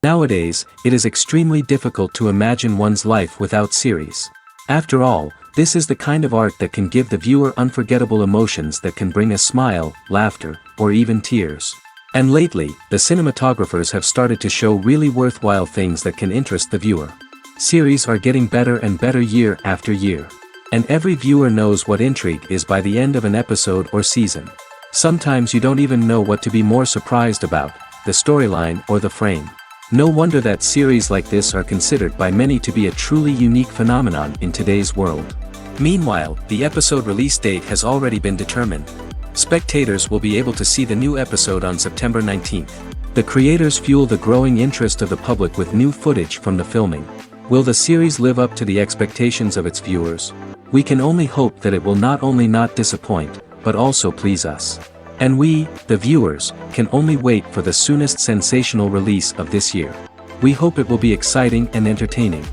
Nowadays, it is extremely difficult to imagine one's life without series. After all, this is the kind of art that can give the viewer unforgettable emotions that can bring a smile, laughter, or even tears. And lately, the cinematographers have started to show really worthwhile things that can interest the viewer. Series are getting better and better year after year. And every viewer knows what intrigue is by the end of an episode or season. Sometimes you don't even know what to be more surprised about, the storyline or the frame. No wonder that series like this are considered by many to be a truly unique phenomenon in today's world. Meanwhile, the episode release date has already been determined. Spectators will be able to see the new episode on September 19th. The creators fuel the growing interest of the public with new footage from the filming. Will the series live up to the expectations of its viewers? We can only hope that it will not only not disappoint, but also please us. And we, the viewers, can only wait for the soonest sensational release of this year. We hope it will be exciting and entertaining.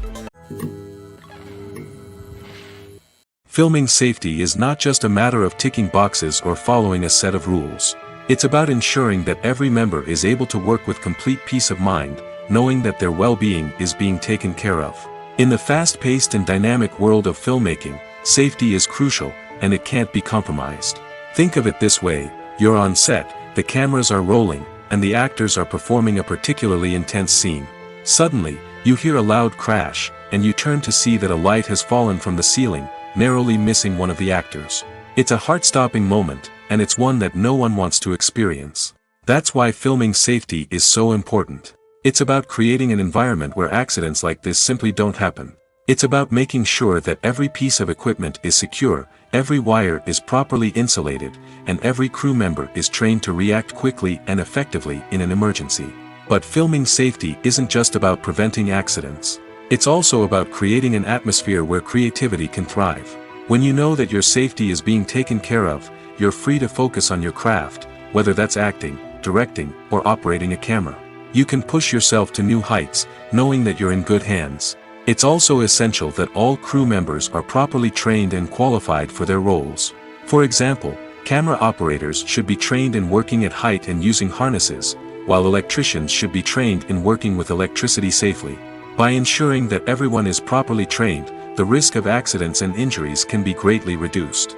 Filming safety is not just a matter of ticking boxes or following a set of rules. It's about ensuring that every member is able to work with complete peace of mind, knowing that their well-being is being taken care of. In the fast-paced and dynamic world of filmmaking, safety is crucial, and it can't be compromised. Think of it this way. You're on set, the cameras are rolling, and the actors are performing a particularly intense scene. Suddenly, you hear a loud crash, and you turn to see that a light has fallen from the ceiling, narrowly missing one of the actors. It's a heart-stopping moment, and it's one that no one wants to experience. That's why filming safety is so important. It's about creating an environment where accidents like this simply don't happen. It's about making sure that every piece of equipment is secure, every wire is properly insulated, and every crew member is trained to react quickly and effectively in an emergency. But filming safety isn't just about preventing accidents. It's also about creating an atmosphere where creativity can thrive. When you know that your safety is being taken care of, you're free to focus on your craft, whether that's acting, directing, or operating a camera. You can push yourself to new heights, knowing that you're in good hands. It's also essential that all crew members are properly trained and qualified for their roles. For example, camera operators should be trained in working at height and using harnesses, while electricians should be trained in working with electricity safely. By ensuring that everyone is properly trained, the risk of accidents and injuries can be greatly reduced.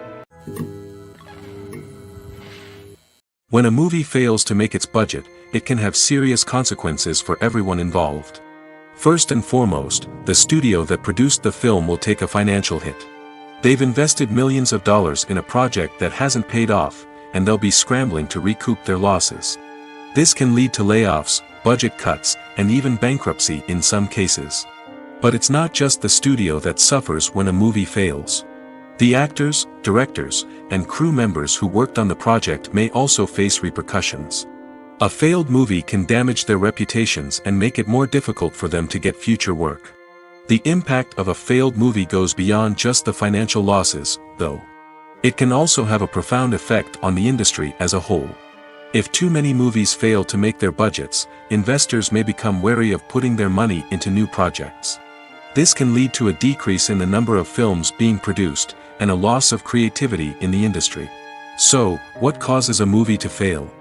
When a movie fails to make its budget, it can have serious consequences for everyone involved. First and foremost, the studio that produced the film will take a financial hit. They've invested millions of dollars in a project that hasn't paid off, and they'll be scrambling to recoup their losses. This can lead to layoffs, budget cuts, and even bankruptcy in some cases. But it's not just the studio that suffers when a movie fails. The actors, directors, and crew members who worked on the project may also face repercussions. A failed movie can damage their reputations and make it more difficult for them to get future work. The impact of a failed movie goes beyond just the financial losses, though. It can also have a profound effect on the industry as a whole. If too many movies fail to make their budgets, investors may become wary of putting their money into new projects. This can lead to a decrease in the number of films being produced, and a loss of creativity in the industry. So, what causes a movie to fail?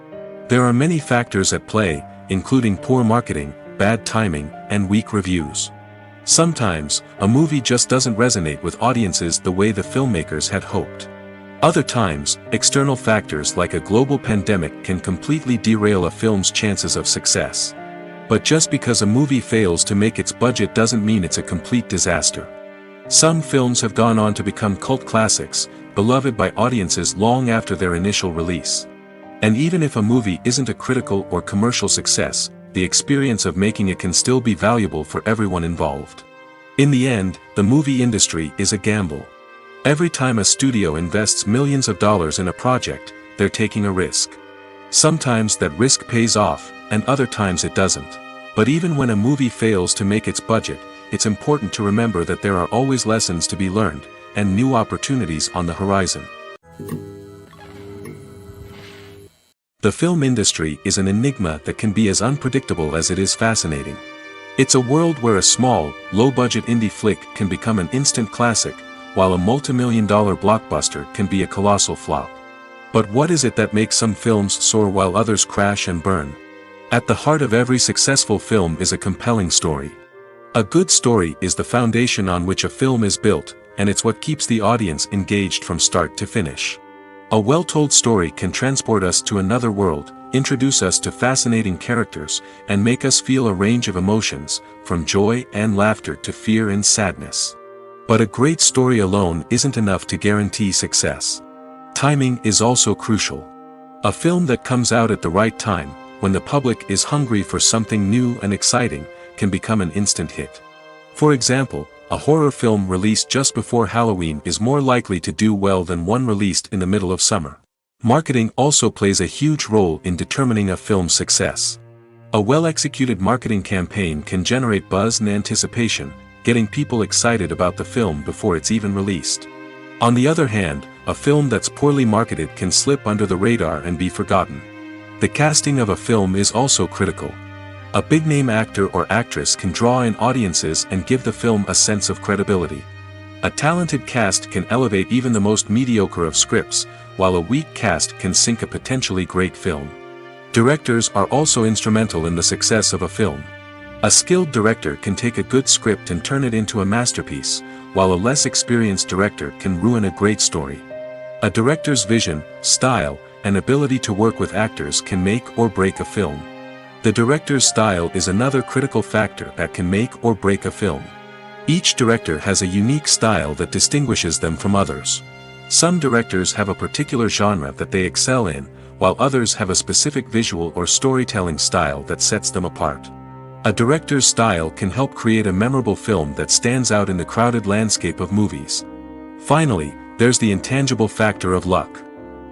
There are many factors at play, including poor marketing, bad timing, and weak reviews. Sometimes, a movie just doesn't resonate with audiences the way the filmmakers had hoped. Other times, external factors like a global pandemic can completely derail a film's chances of success. But just because a movie fails to make its budget doesn't mean it's a complete disaster. Some films have gone on to become cult classics, beloved by audiences long after their initial release. And even if a movie isn't a critical or commercial success, the experience of making it can still be valuable for everyone involved. In the end, the movie industry is a gamble. Every time a studio invests millions of dollars in a project, they're taking a risk. Sometimes that risk pays off, and other times it doesn't. But even when a movie fails to make its budget, it's important to remember that there are always lessons to be learned, and new opportunities on the horizon. The film industry is an enigma that can be as unpredictable as it is fascinating. It's a world where a small, low-budget indie flick can become an instant classic, while a multi-million-dollar blockbuster can be a colossal flop. But what is it that makes some films soar while others crash and burn? At the heart of every successful film is a compelling story. A good story is the foundation on which a film is built, and it's what keeps the audience engaged from start to finish. A well-told story can transport us to another world, introduce us to fascinating characters, and make us feel a range of emotions, from joy and laughter to fear and sadness. But a great story alone isn't enough to guarantee success. Timing is also crucial. A film that comes out at the right time, when the public is hungry for something new and exciting, can become an instant hit. For example, a horror film released just before Halloween is more likely to do well than one released in the middle of summer. Marketing also plays a huge role in determining a film's success. A well-executed marketing campaign can generate buzz and anticipation, getting people excited about the film before it's even released. On the other hand, a film that's poorly marketed can slip under the radar and be forgotten. The casting of a film is also critical. A big-name actor or actress can draw in audiences and give the film a sense of credibility. A talented cast can elevate even the most mediocre of scripts, while a weak cast can sink a potentially great film. Directors are also instrumental in the success of a film. A skilled director can take a good script and turn it into a masterpiece, while a less experienced director can ruin a great story. A director's vision, style, and ability to work with actors can make or break a film. The director's style is another critical factor that can make or break a film. Each director has a unique style that distinguishes them from others. Some directors have a particular genre that they excel in, while others have a specific visual or storytelling style that sets them apart. A director's style can help create a memorable film that stands out in the crowded landscape of movies. Finally, there's the intangible factor of luck.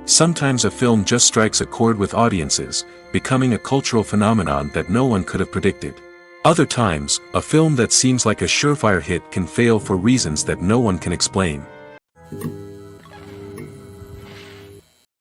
Sometimes a film just strikes a chord with audiences, becoming a cultural phenomenon that no one could have predicted. Other times, a film that seems like a surefire hit can fail for reasons that no one can explain.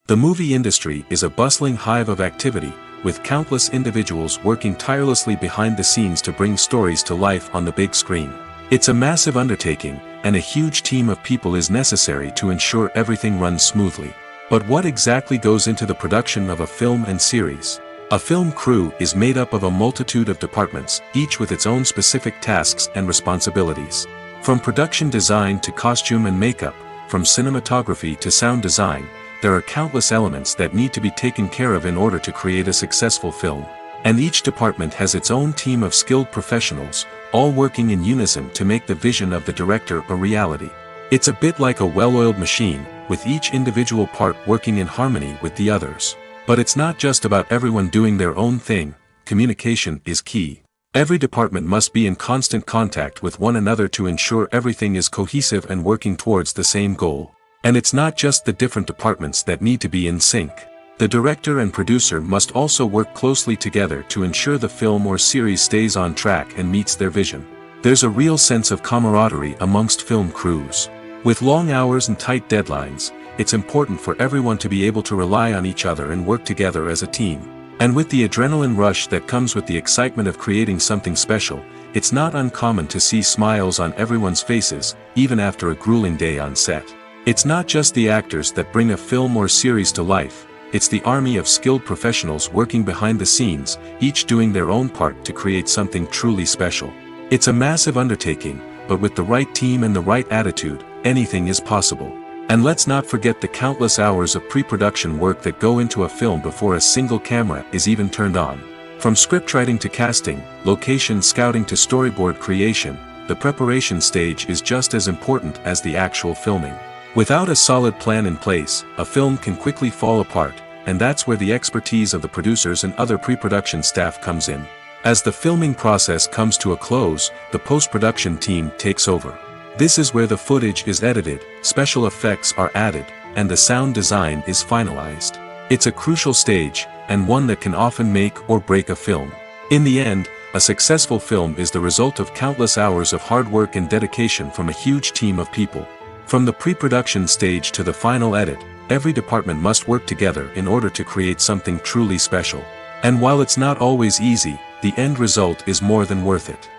The movie industry is a bustling hive of activity, with countless individuals working tirelessly behind the scenes to bring stories to life on the big screen. It's a massive undertaking, and a huge team of people is necessary to ensure everything runs smoothly. But what exactly goes into the production of a film and series? A film crew is made up of a multitude of departments, each with its own specific tasks and responsibilities. From production design to costume and makeup, from cinematography to sound design, there are countless elements that need to be taken care of in order to create a successful film. And each department has its own team of skilled professionals, all working in unison to make the vision of the director a reality. It's a bit like a well-oiled machine, with each individual part working in harmony with the others. But it's not just about everyone doing their own thing. Communication is key. Every department must be in constant contact with one another to ensure everything is cohesive and working towards the same goal. And it's not just the different departments that need to be in sync. The director and producer must also work closely together to ensure the film or series stays on track and meets their vision. There's a real sense of camaraderie amongst film crews. With long hours and tight deadlines, it's important for everyone to be able to rely on each other and work together as a team. And with the adrenaline rush that comes with the excitement of creating something special, it's not uncommon to see smiles on everyone's faces, even after a grueling day on set. It's not just the actors that bring a film or series to life, it's the army of skilled professionals working behind the scenes, each doing their own part to create something truly special. It's a massive undertaking, but with the right team and the right attitude, anything is possible. And let's not forget the countless hours of pre-production work that go into a film before a single camera is even turned on. From scriptwriting to casting, location scouting to storyboard creation, the preparation stage is just as important as the actual filming. Without a solid plan in place, a film can quickly fall apart, and that's where the expertise of the producers and other pre-production staff comes in. As the filming process comes to a close, the post-production team takes over. This is where the footage is edited, special effects are added, and the sound design is finalized. It's a crucial stage, and one that can often make or break a film. In the end, a successful film is the result of countless hours of hard work and dedication from a huge team of people. From the pre-production stage to the final edit, every department must work together in order to create something truly special. And while it's not always easy, the end result is more than worth it.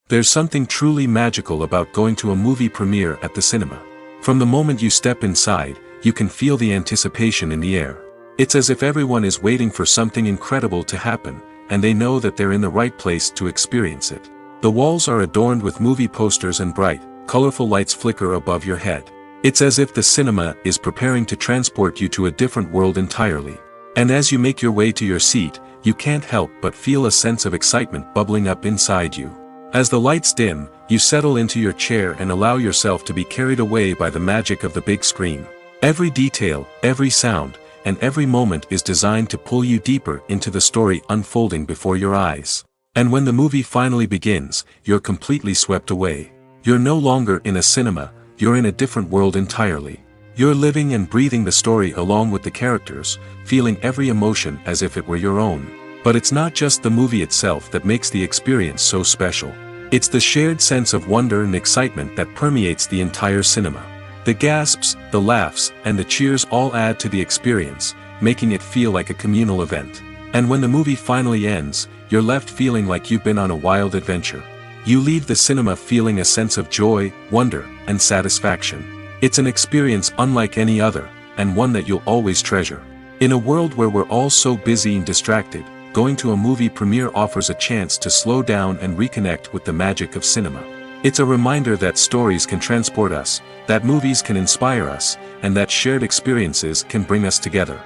There's something truly magical about going to a movie premiere at the cinema. From the moment you step inside, you can feel the anticipation in the air. It's as if everyone is waiting for something incredible to happen, and they know that they're in the right place to experience it. The walls are adorned with movie posters and bright, colorful lights flicker above your head. It's as if the cinema is preparing to transport you to a different world entirely. And as you make your way to your seat, you can't help but feel a sense of excitement bubbling up inside you. As the lights dim, you settle into your chair and allow yourself to be carried away by the magic of the big screen. Every detail, every sound, and every moment is designed to pull you deeper into the story unfolding before your eyes. And when the movie finally begins, you're completely swept away. You're no longer in a cinema, you're in a different world entirely. You're living and breathing the story along with the characters, feeling every emotion as if it were your own. But it's not just the movie itself that makes the experience so special. It's the shared sense of wonder and excitement that permeates the entire cinema. The gasps, the laughs, and the cheers all add to the experience, making it feel like a communal event. And when the movie finally ends, you're left feeling like you've been on a wild adventure. You leave the cinema feeling a sense of joy, wonder, and satisfaction. It's an experience unlike any other, and one that you'll always treasure. In a world where we're all so busy and distracted, going to a movie premiere offers a chance to slow down and reconnect with the magic of cinema. It's a reminder that stories can transport us, that movies can inspire us, and that shared experiences can bring us together.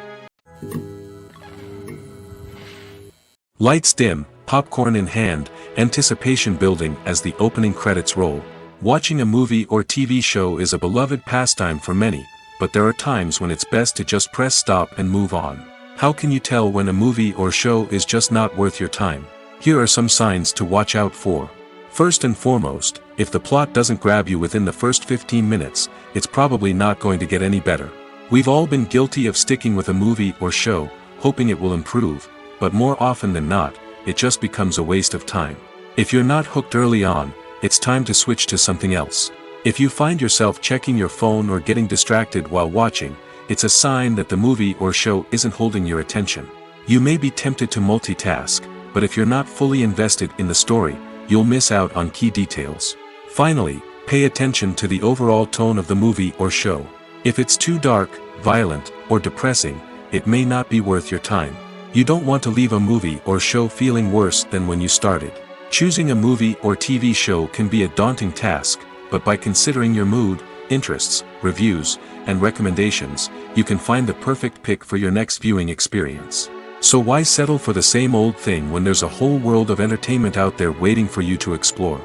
Lights dim, popcorn in hand, anticipation building as the opening credits roll. Watching a movie or TV show is a beloved pastime for many, but there are times when it's best to just press stop and move on. How can you tell when a movie or show is just not worth your time? Here are some signs to watch out for. First and foremost, if the plot doesn't grab you within the first 15 minutes, it's probably not going to get any better. We've all been guilty of sticking with a movie or show, hoping it will improve, but more often than not, it just becomes a waste of time. If you're not hooked early on, it's time to switch to something else. If you find yourself checking your phone or getting distracted while watching, it's a sign that the movie or show isn't holding your attention. You may be tempted to multitask, but if you're not fully invested in the story, you'll miss out on key details. Finally, pay attention to the overall tone of the movie or show. If it's too dark, violent, or depressing, it may not be worth your time. You don't want to leave a movie or show feeling worse than when you started. Choosing a movie or TV show can be a daunting task, but by considering your mood, interests, reviews, and recommendations, you can find the perfect pick for your next viewing experience. So why settle for the same old thing when there's a whole world of entertainment out there waiting for you to explore?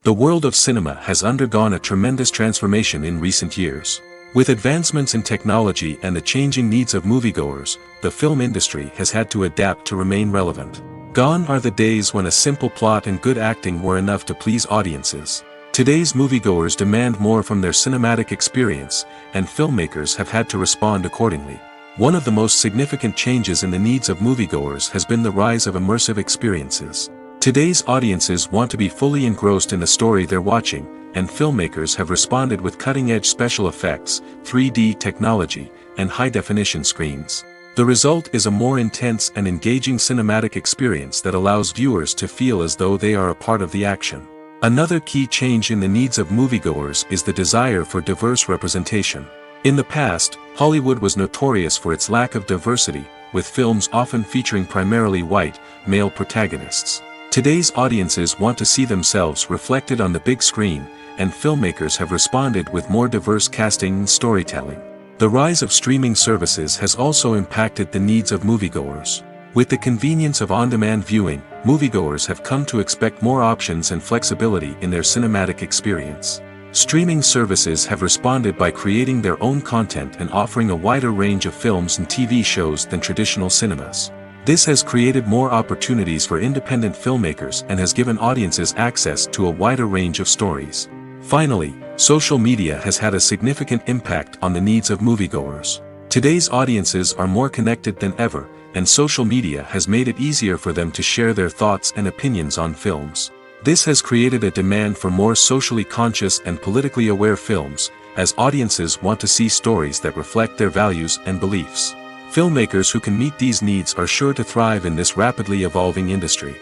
The world of cinema has undergone a tremendous transformation in recent years. With advancements in technology and the changing needs of moviegoers, the film industry has had to adapt to remain relevant. Gone are the days when a simple plot and good acting were enough to please audiences. Today's moviegoers demand more from their cinematic experience, and filmmakers have had to respond accordingly. One of the most significant changes in the needs of moviegoers has been the rise of immersive experiences. Today's audiences want to be fully engrossed in the story they're watching, and filmmakers have responded with cutting-edge special effects, 3D technology, and high-definition screens. The result is a more intense and engaging cinematic experience that allows viewers to feel as though they are a part of the action. Another key change in the needs of moviegoers is the desire for diverse representation. In the past, Hollywood was notorious for its lack of diversity, with films often featuring primarily white, male protagonists. Today's audiences want to see themselves reflected on the big screen, and filmmakers have responded with more diverse casting and storytelling. The rise of streaming services has also impacted the needs of moviegoers. With the convenience of on-demand viewing, moviegoers have come to expect more options and flexibility in their cinematic experience. Streaming services have responded by creating their own content and offering a wider range of films and TV shows than traditional cinemas. This has created more opportunities for independent filmmakers and has given audiences access to a wider range of stories. Finally, social media has had a significant impact on the needs of moviegoers. Today's audiences are more connected than ever, and social media has made it easier for them to share their thoughts and opinions on films. This has created a demand for more socially conscious and politically aware films, as audiences want to see stories that reflect their values and beliefs. Filmmakers who can meet these needs are sure to thrive in this rapidly evolving industry.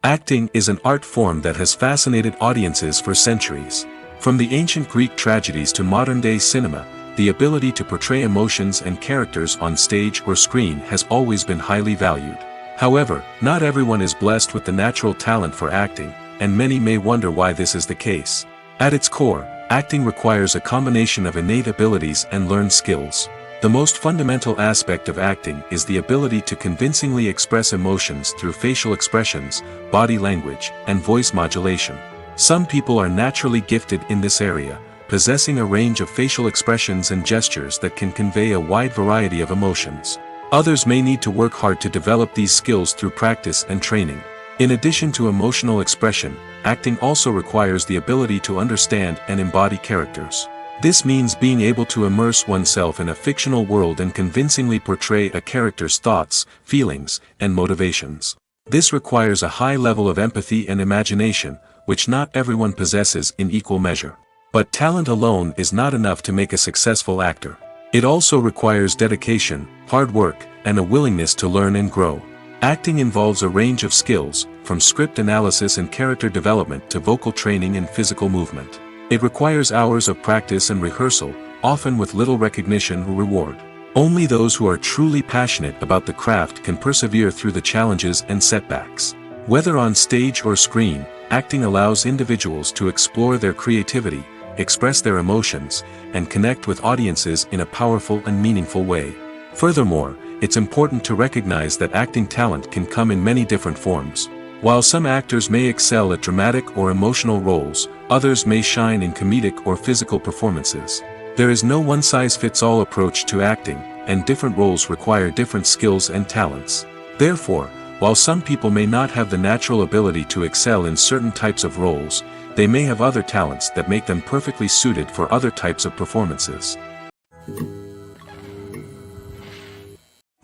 Acting is an art form that has fascinated audiences for centuries. From the ancient Greek tragedies to modern-day cinema, the ability to portray emotions and characters on stage or screen has always been highly valued. However, not everyone is blessed with the natural talent for acting, and many may wonder why this is the case. At its core, acting requires a combination of innate abilities and learned skills. The most fundamental aspect of acting is the ability to convincingly express emotions through facial expressions, body language, and voice modulation. Some people are naturally gifted in this area, possessing a range of facial expressions and gestures that can convey a wide variety of emotions. Others may need to work hard to develop these skills through practice and training. In addition to emotional expression, acting also requires the ability to understand and embody characters. This means being able to immerse oneself in a fictional world and convincingly portray a character's thoughts, feelings, and motivations. This requires a high level of empathy and imagination, which not everyone possesses in equal measure. But talent alone is not enough to make a successful actor. It also requires dedication, hard work, and a willingness to learn and grow. Acting involves a range of skills, from script analysis and character development to vocal training and physical movement. It requires hours of practice and rehearsal, often with little recognition or reward. Only those who are truly passionate about the craft can persevere through the challenges and setbacks. Whether on stage or screen, acting allows individuals to explore their creativity, express their emotions, and connect with audiences in a powerful and meaningful way. Furthermore, it's important to recognize that acting talent can come in many different forms. While some actors may excel at dramatic or emotional roles, others may shine in comedic or physical performances. There is no one-size-fits-all approach to acting, and different roles require different skills and talents. Therefore, while some people may not have the natural ability to excel in certain types of roles, they may have other talents that make them perfectly suited for other types of performances.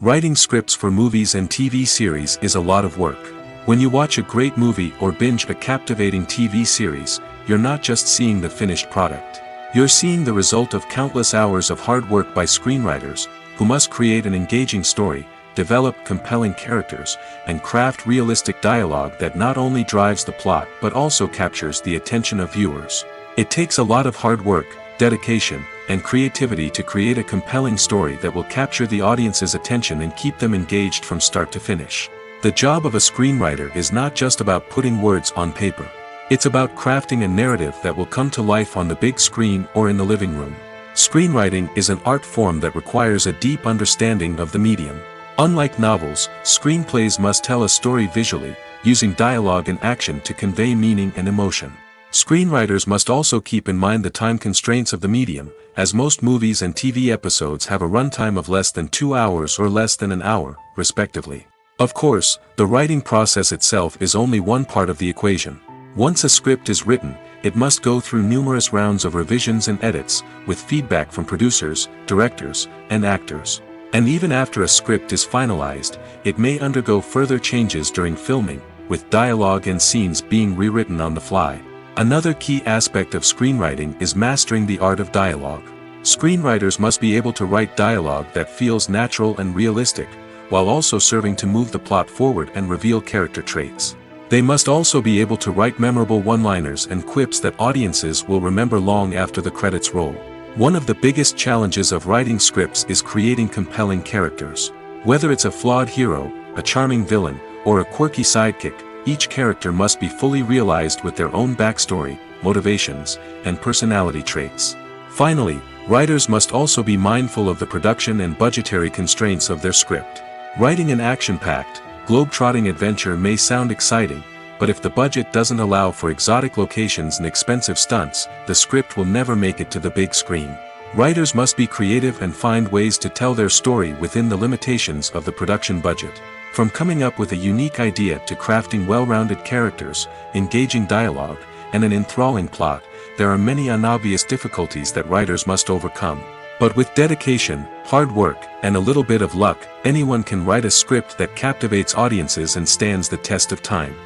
Writing scripts for movies and TV series is a lot of work. When you watch a great movie or binge a captivating TV series, you're not just seeing the finished product. You're seeing the result of countless hours of hard work by screenwriters, who must create an engaging story, develop compelling characters, and craft realistic dialogue that not only drives the plot but also captures the attention of viewers. It takes a lot of hard work, dedication, and creativity to create a compelling story that will capture the audience's attention and keep them engaged from start to finish. The job of a screenwriter is not just about putting words on paper. It's about crafting a narrative that will come to life on the big screen or in the living room. Screenwriting is an art form that requires a deep understanding of the medium. Unlike novels, screenplays must tell a story visually, using dialogue and action to convey meaning and emotion. Screenwriters must also keep in mind the time constraints of the medium, as most movies and TV episodes have a runtime of less than 2 hours or less than an hour, respectively. Of course, the writing process itself is only one part of the equation. Once a script is written, it must go through numerous rounds of revisions and edits, with feedback from producers, directors, and actors. And even after a script is finalized, it may undergo further changes during filming, with dialogue and scenes being rewritten on the fly. Another key aspect of screenwriting is mastering the art of dialogue. Screenwriters must be able to write dialogue that feels natural and realistic, while also serving to move the plot forward and reveal character traits. They must also be able to write memorable one-liners and quips that audiences will remember long after the credits roll. One of the biggest challenges of writing scripts is creating compelling characters. Whether it's a flawed hero, a charming villain, or a quirky sidekick, each character must be fully realized with their own backstory, motivations, and personality traits. Finally, writers must also be mindful of the production and budgetary constraints of their script. Writing an action-packed, globe-trotting adventure may sound exciting, but if the budget doesn't allow for exotic locations and expensive stunts, the script will never make it to the big screen. Writers must be creative and find ways to tell their story within the limitations of the production budget. From coming up with a unique idea to crafting well-rounded characters, engaging dialogue, and an enthralling plot, there are many unobvious difficulties that writers must overcome. But with dedication, hard work, and a little bit of luck, anyone can write a script that captivates audiences and stands the test of time.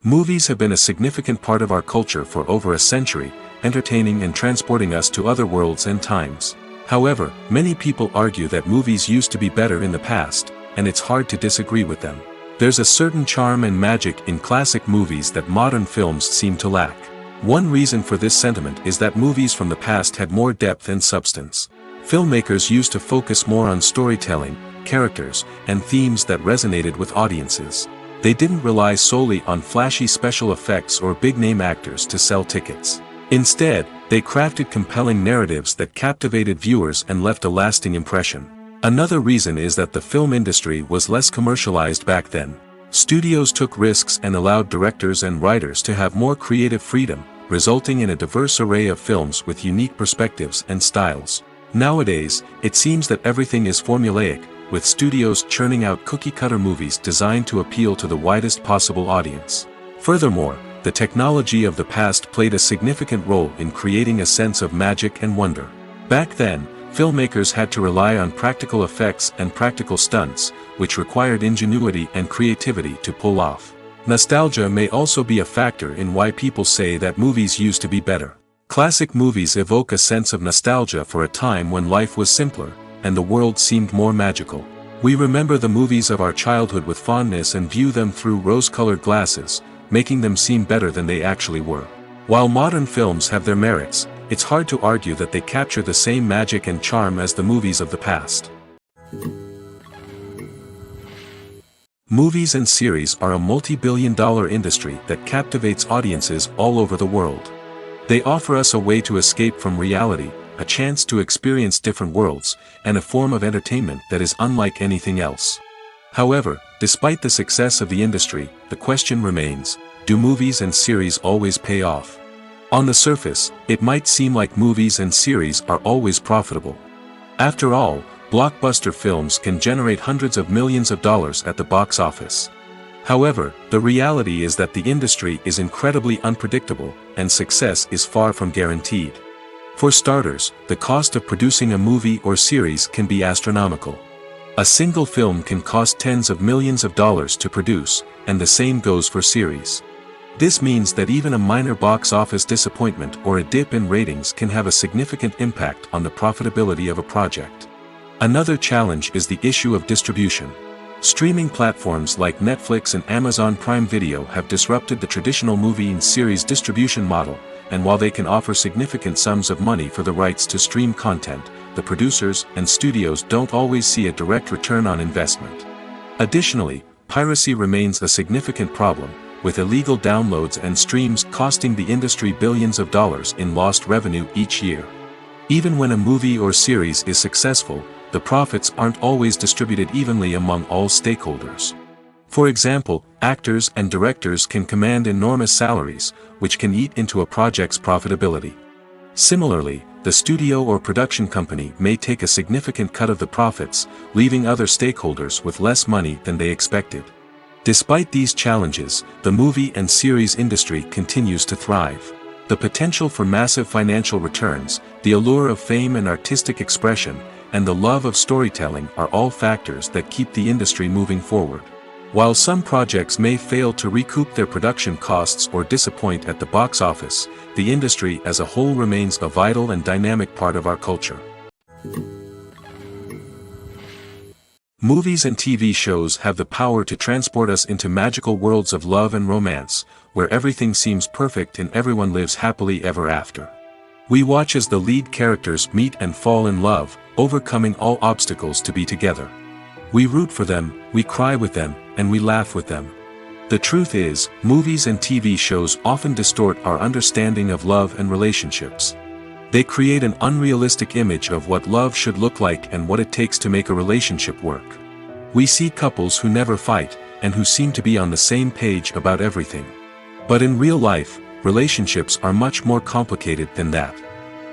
Movies have been a significant part of our culture for over a century, entertaining and transporting us to other worlds and times. However, many people argue that movies used to be better in the past, and it's hard to disagree with them. There's a certain charm and magic in classic movies that modern films seem to lack. One reason for this sentiment is that movies from the past had more depth and substance. Filmmakers used to focus more on storytelling, characters, and themes that resonated with audiences. They didn't rely solely on flashy special effects or big-name actors to sell tickets. Instead, they crafted compelling narratives that captivated viewers and left a lasting impression. Another reason is that the film industry was less commercialized back then. Studios took risks and allowed directors and writers to have more creative freedom, resulting in a diverse array of films with unique perspectives and styles. Nowadays, it seems that everything is formulaic, with studios churning out cookie-cutter movies designed to appeal to the widest possible audience. Furthermore, the technology of the past played a significant role in creating a sense of magic and wonder. Back then, filmmakers had to rely on practical effects and practical stunts, which required ingenuity and creativity to pull off. Nostalgia may also be a factor in why people say that movies used to be better. Classic movies evoke a sense of nostalgia for a time when life was simpler, and the world seemed more magical. We remember the movies of our childhood with fondness and view them through rose-colored glasses, making them seem better than they actually were. While modern films have their merits, it's hard to argue that they capture the same magic and charm as the movies of the past. Movies and series are a multi-billion-dollar industry that captivates audiences all over the world. They offer us a way to escape from reality, a chance to experience different worlds, and a form of entertainment that is unlike anything else. However, despite the success of the industry, the question remains, do movies and series always pay off? On the surface, it might seem like movies and series are always profitable. After all, blockbuster films can generate hundreds of millions of dollars at the box office. However, the reality is that the industry is incredibly unpredictable, and success is far from guaranteed. For starters, the cost of producing a movie or series can be astronomical. A single film can cost tens of millions of dollars to produce, and the same goes for series. This means that even a minor box office disappointment or a dip in ratings can have a significant impact on the profitability of a project. Another challenge is the issue of distribution. Streaming platforms like Netflix and Amazon Prime Video have disrupted the traditional movie and series distribution model, and while they can offer significant sums of money for the rights to stream content, the producers and studios don't always see a direct return on investment. Additionally, piracy remains a significant problem, with illegal downloads and streams costing the industry billions of dollars in lost revenue each year. Even when a movie or series is successful, the profits aren't always distributed evenly among all stakeholders. For example, actors and directors can command enormous salaries, which can eat into a project's profitability. Similarly, the studio or production company may take a significant cut of the profits, leaving other stakeholders with less money than they expected. Despite these challenges, the movie and series industry continues to thrive. The potential for massive financial returns, the allure of fame and artistic expression, and the love of storytelling are all factors that keep the industry moving forward. While some projects may fail to recoup their production costs or disappoint at the box office, the industry as a whole remains a vital and dynamic part of our culture. Movies and TV shows have the power to transport us into magical worlds of love and romance, where everything seems perfect and everyone lives happily ever after. We watch as the lead characters meet and fall in love, overcoming all obstacles to be together. We root for them, we cry with them, and we laugh with them. The truth is, movies and TV shows often distort our understanding of love and relationships. They create an unrealistic image of what love should look like and what it takes to make a relationship work. We see couples who never fight, and who seem to be on the same page about everything. But in real life, relationships are much more complicated than that.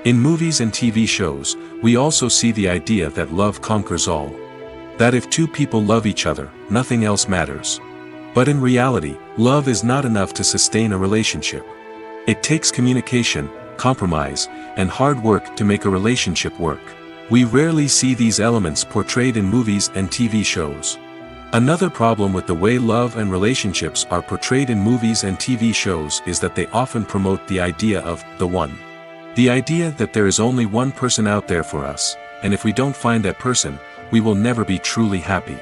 In movies and TV shows, we also see the idea that love conquers all. That if two people love each other, nothing else matters. But in reality, love is not enough to sustain a relationship. It takes communication, compromise, and hard work to make a relationship work. We rarely see these elements portrayed in movies and TV shows. Another problem with the way love and relationships are portrayed in movies and TV shows is that they often promote the idea of the one. The idea that there is only one person out there for us, and if we don't find that person, we will never be truly happy.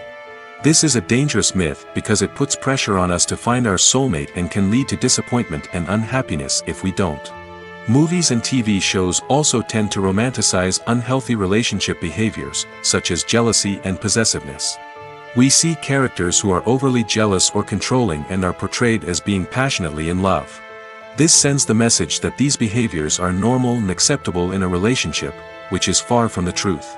This is a dangerous myth because it puts pressure on us to find our soulmate and can lead to disappointment and unhappiness if we don't. Movies and TV shows also tend to romanticize unhealthy relationship behaviors, such as jealousy and possessiveness. We see characters who are overly jealous or controlling and are portrayed as being passionately in love. This sends the message that these behaviors are normal and acceptable in a relationship, which is far from the truth.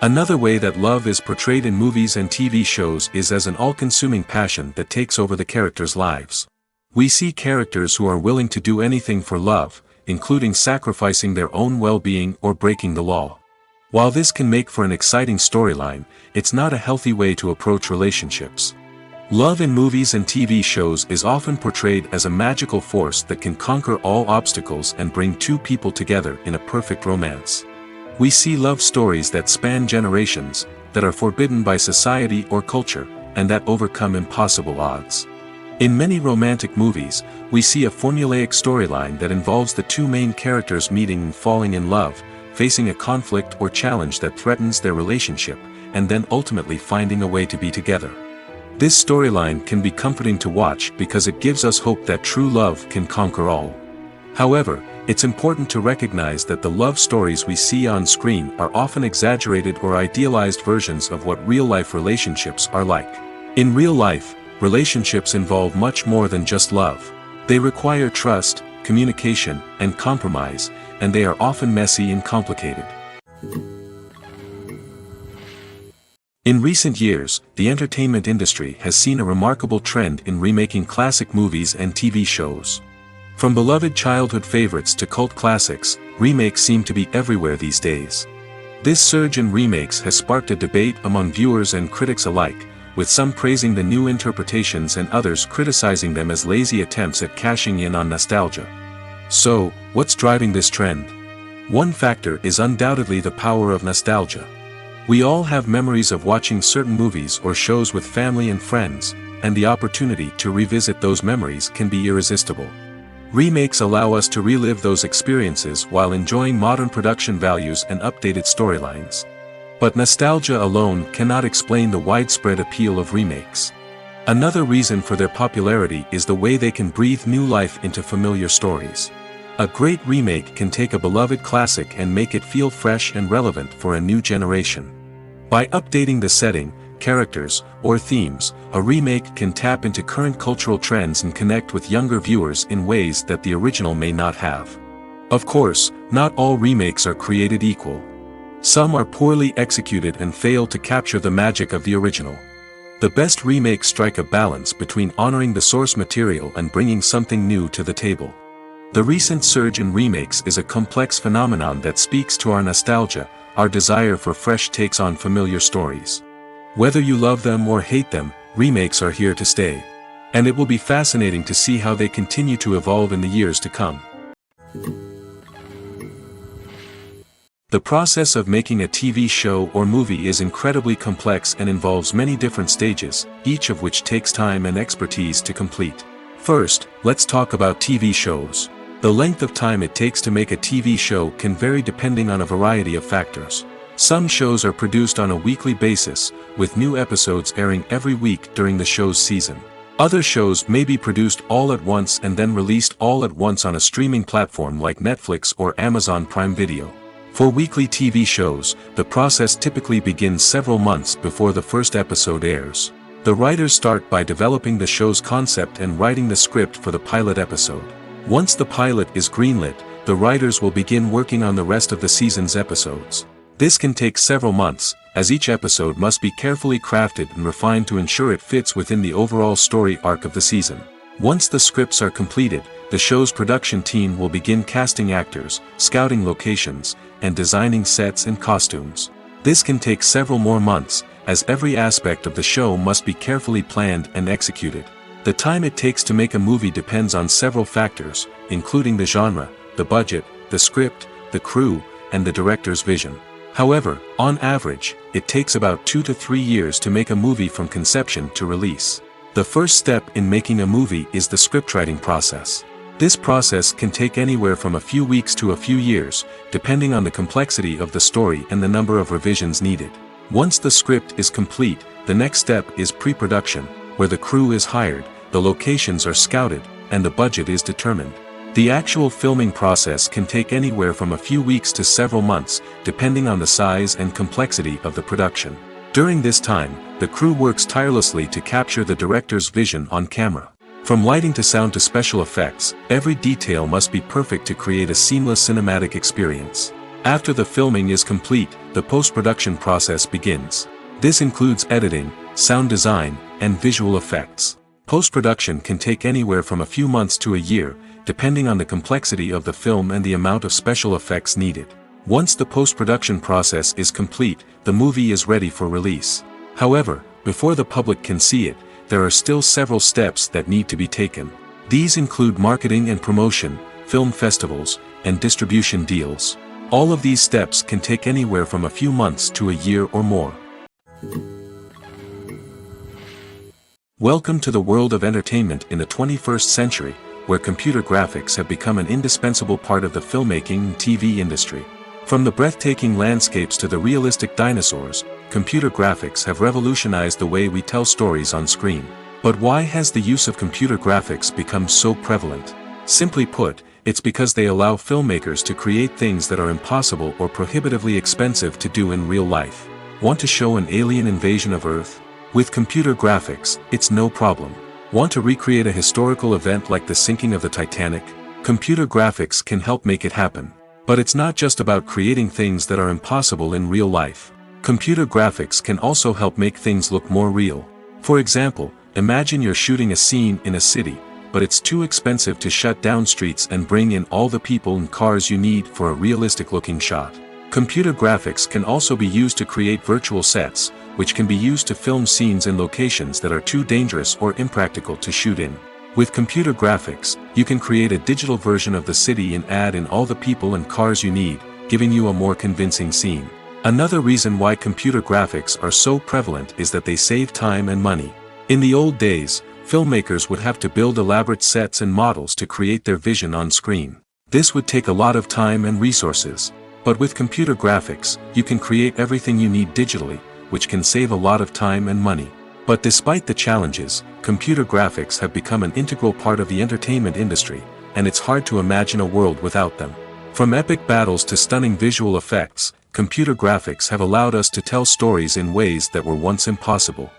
Another way that love is portrayed in movies and TV shows is as an all-consuming passion that takes over the characters' lives. We see characters who are willing to do anything for love, including sacrificing their own well-being or breaking the law. While this can make for an exciting storyline, it's not a healthy way to approach relationships. Love in movies and TV shows is often portrayed as a magical force that can conquer all obstacles and bring two people together in a perfect romance. We see love stories that span generations, that are forbidden by society or culture, and that overcome impossible odds. In many romantic movies, we see a formulaic storyline that involves the two main characters meeting and falling in love, facing a conflict or challenge that threatens their relationship, and then ultimately finding a way to be together. This storyline can be comforting to watch because it gives us hope that true love can conquer all. However, it's important to recognize that the love stories we see on screen are often exaggerated or idealized versions of what real-life relationships are like. In real life, relationships involve much more than just love. They require trust, communication, and compromise, and they are often messy and complicated. In recent years, the entertainment industry has seen a remarkable trend in remaking classic movies and TV shows. From beloved childhood favorites to cult classics, remakes seem to be everywhere these days. This surge in remakes has sparked a debate among viewers and critics alike, with some praising the new interpretations and others criticizing them as lazy attempts at cashing in on nostalgia. So, what's driving this trend? One factor is undoubtedly the power of nostalgia. We all have memories of watching certain movies or shows with family and friends, and the opportunity to revisit those memories can be irresistible. Remakes allow us to relive those experiences while enjoying modern production values and updated storylines. But nostalgia alone cannot explain the widespread appeal of remakes. Another reason for their popularity is the way they can breathe new life into familiar stories. A great remake can take a beloved classic and make it feel fresh and relevant for a new generation. By updating the setting, characters, or themes, a remake can tap into current cultural trends and connect with younger viewers in ways that the original may not have. Of course, not all remakes are created equal. Some are poorly executed and fail to capture the magic of the original. The best remakes strike a balance between honoring the source material and bringing something new to the table. The recent surge in remakes is a complex phenomenon that speaks to our nostalgia, our desire for fresh takes on familiar stories. Whether you love them or hate them, remakes are here to stay. And it will be fascinating to see how they continue to evolve in the years to come. The process of making a TV show or movie is incredibly complex and involves many different stages, each of which takes time and expertise to complete. First, let's talk about TV shows. The length of time it takes to make a TV show can vary depending on a variety of factors. Some shows are produced on a weekly basis, with new episodes airing every week during the show's season. Other shows may be produced all at once and then released all at once on a streaming platform like Netflix or Amazon Prime Video. For weekly TV shows, the process typically begins several months before the first episode airs. The writers start by developing the show's concept and writing the script for the pilot episode. Once the pilot is greenlit, the writers will begin working on the rest of the season's episodes. This can take several months, as each episode must be carefully crafted and refined to ensure it fits within the overall story arc of the season. Once the scripts are completed, the show's production team will begin casting actors, scouting locations, and designing sets and costumes. This can take several more months, as every aspect of the show must be carefully planned and executed. The time it takes to make a movie depends on several factors, including the genre, the budget, the script, the crew, and the director's vision. However, on average, it takes about 2 to 3 years to make a movie from conception to release. The first step in making a movie is the scriptwriting process. This process can take anywhere from a few weeks to a few years, depending on the complexity of the story and the number of revisions needed. Once the script is complete, the next step is pre-production, where the crew is hired, the locations are scouted, and the budget is determined. The actual filming process can take anywhere from a few weeks to several months, depending on the size and complexity of the production. During this time, the crew works tirelessly to capture the director's vision on camera. From lighting to sound to special effects, every detail must be perfect to create a seamless cinematic experience. After the filming is complete, the post-production process begins. This includes editing, sound design, and visual effects. Post-production can take anywhere from a few months to a year, depending on the complexity of the film and the amount of special effects needed. Once the post-production process is complete, the movie is ready for release. However, before the public can see it, there are still several steps that need to be taken. These include marketing and promotion, film festivals, and distribution deals. All of these steps can take anywhere from a few months to a year or more. Welcome to the world of entertainment in the 21st century, where computer graphics have become an indispensable part of the filmmaking and TV industry. From the breathtaking landscapes to the realistic dinosaurs, computer graphics have revolutionized the way we tell stories on screen. But why has the use of computer graphics become so prevalent? Simply put, it's because they allow filmmakers to create things that are impossible or prohibitively expensive to do in real life. Want to show an alien invasion of Earth? With computer graphics, it's no problem. Want to recreate a historical event like the sinking of the Titanic? Computer graphics can help make it happen. But it's not just about creating things that are impossible in real life. Computer graphics can also help make things look more real. For example, imagine you're shooting a scene in a city, but it's too expensive to shut down streets and bring in all the people and cars you need for a realistic-looking shot. Computer graphics can also be used to create virtual sets, which can be used to film scenes in locations that are too dangerous or impractical to shoot in. With computer graphics, you can create a digital version of the city and add in all the people and cars you need, giving you a more convincing scene. Another reason why computer graphics are so prevalent is that they save time and money. In the old days, filmmakers would have to build elaborate sets and models to create their vision on screen. This would take a lot of time and resources. But with computer graphics, you can create everything you need digitally, which can save a lot of time and money. But despite the challenges, computer graphics have become an integral part of the entertainment industry, and it's hard to imagine a world without them. From epic battles to stunning visual effects, computer graphics have allowed us to tell stories in ways that were once impossible.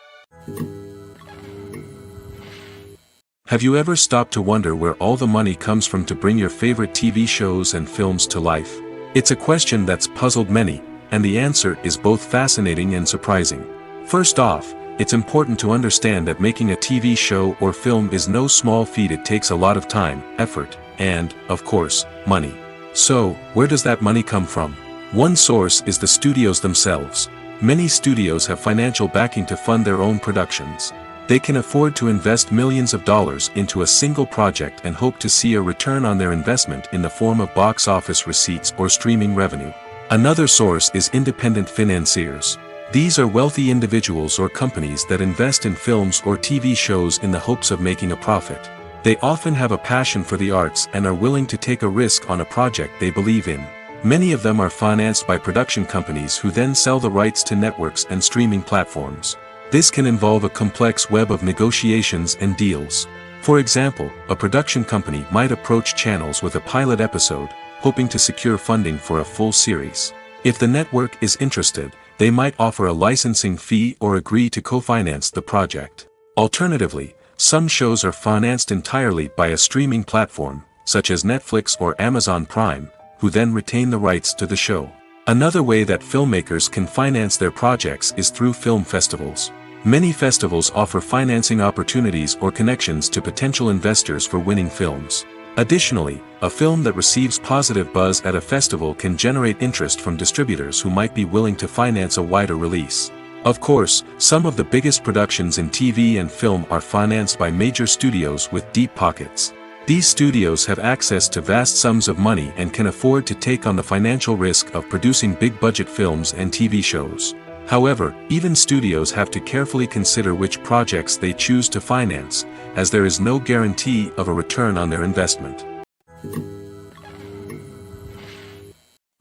Have you ever stopped to wonder where all the money comes from to bring your favorite TV shows and films to life? It's a question that's puzzled many, and the answer is both fascinating and surprising. First off, it's important to understand that making a TV show or film is no small feat. It takes a lot of time, effort, and, of course, money. So, where does that money come from? One source is the studios themselves. Many studios have financial backing to fund their own productions. They can afford to invest millions of dollars into a single project and hope to see a return on their investment in the form of box office receipts or streaming revenue. Another source is independent financiers. These are wealthy individuals or companies that invest in films or TV shows in the hopes of making a profit. They often have a passion for the arts and are willing to take a risk on a project they believe in. Many of them are financed by production companies who then sell the rights to networks and streaming platforms. This can involve a complex web of negotiations and deals. For example, a production company might approach channels with a pilot episode, hoping to secure funding for a full series. If the network is interested, they might offer a licensing fee or agree to co-finance the project. Alternatively, some shows are financed entirely by a streaming platform, such as Netflix or Amazon Prime, who then retain the rights to the show. Another way that filmmakers can finance their projects is through film festivals. Many festivals offer financing opportunities or connections to potential investors for winning films. Additionally, a film that receives positive buzz at a festival can generate interest from distributors who might be willing to finance a wider release. Of course, some of the biggest productions in TV and film are financed by major studios with deep pockets. These studios have access to vast sums of money and can afford to take on the financial risk of producing big-budget films and TV shows. However, even studios have to carefully consider which projects they choose to finance, as there is no guarantee of a return on their investment.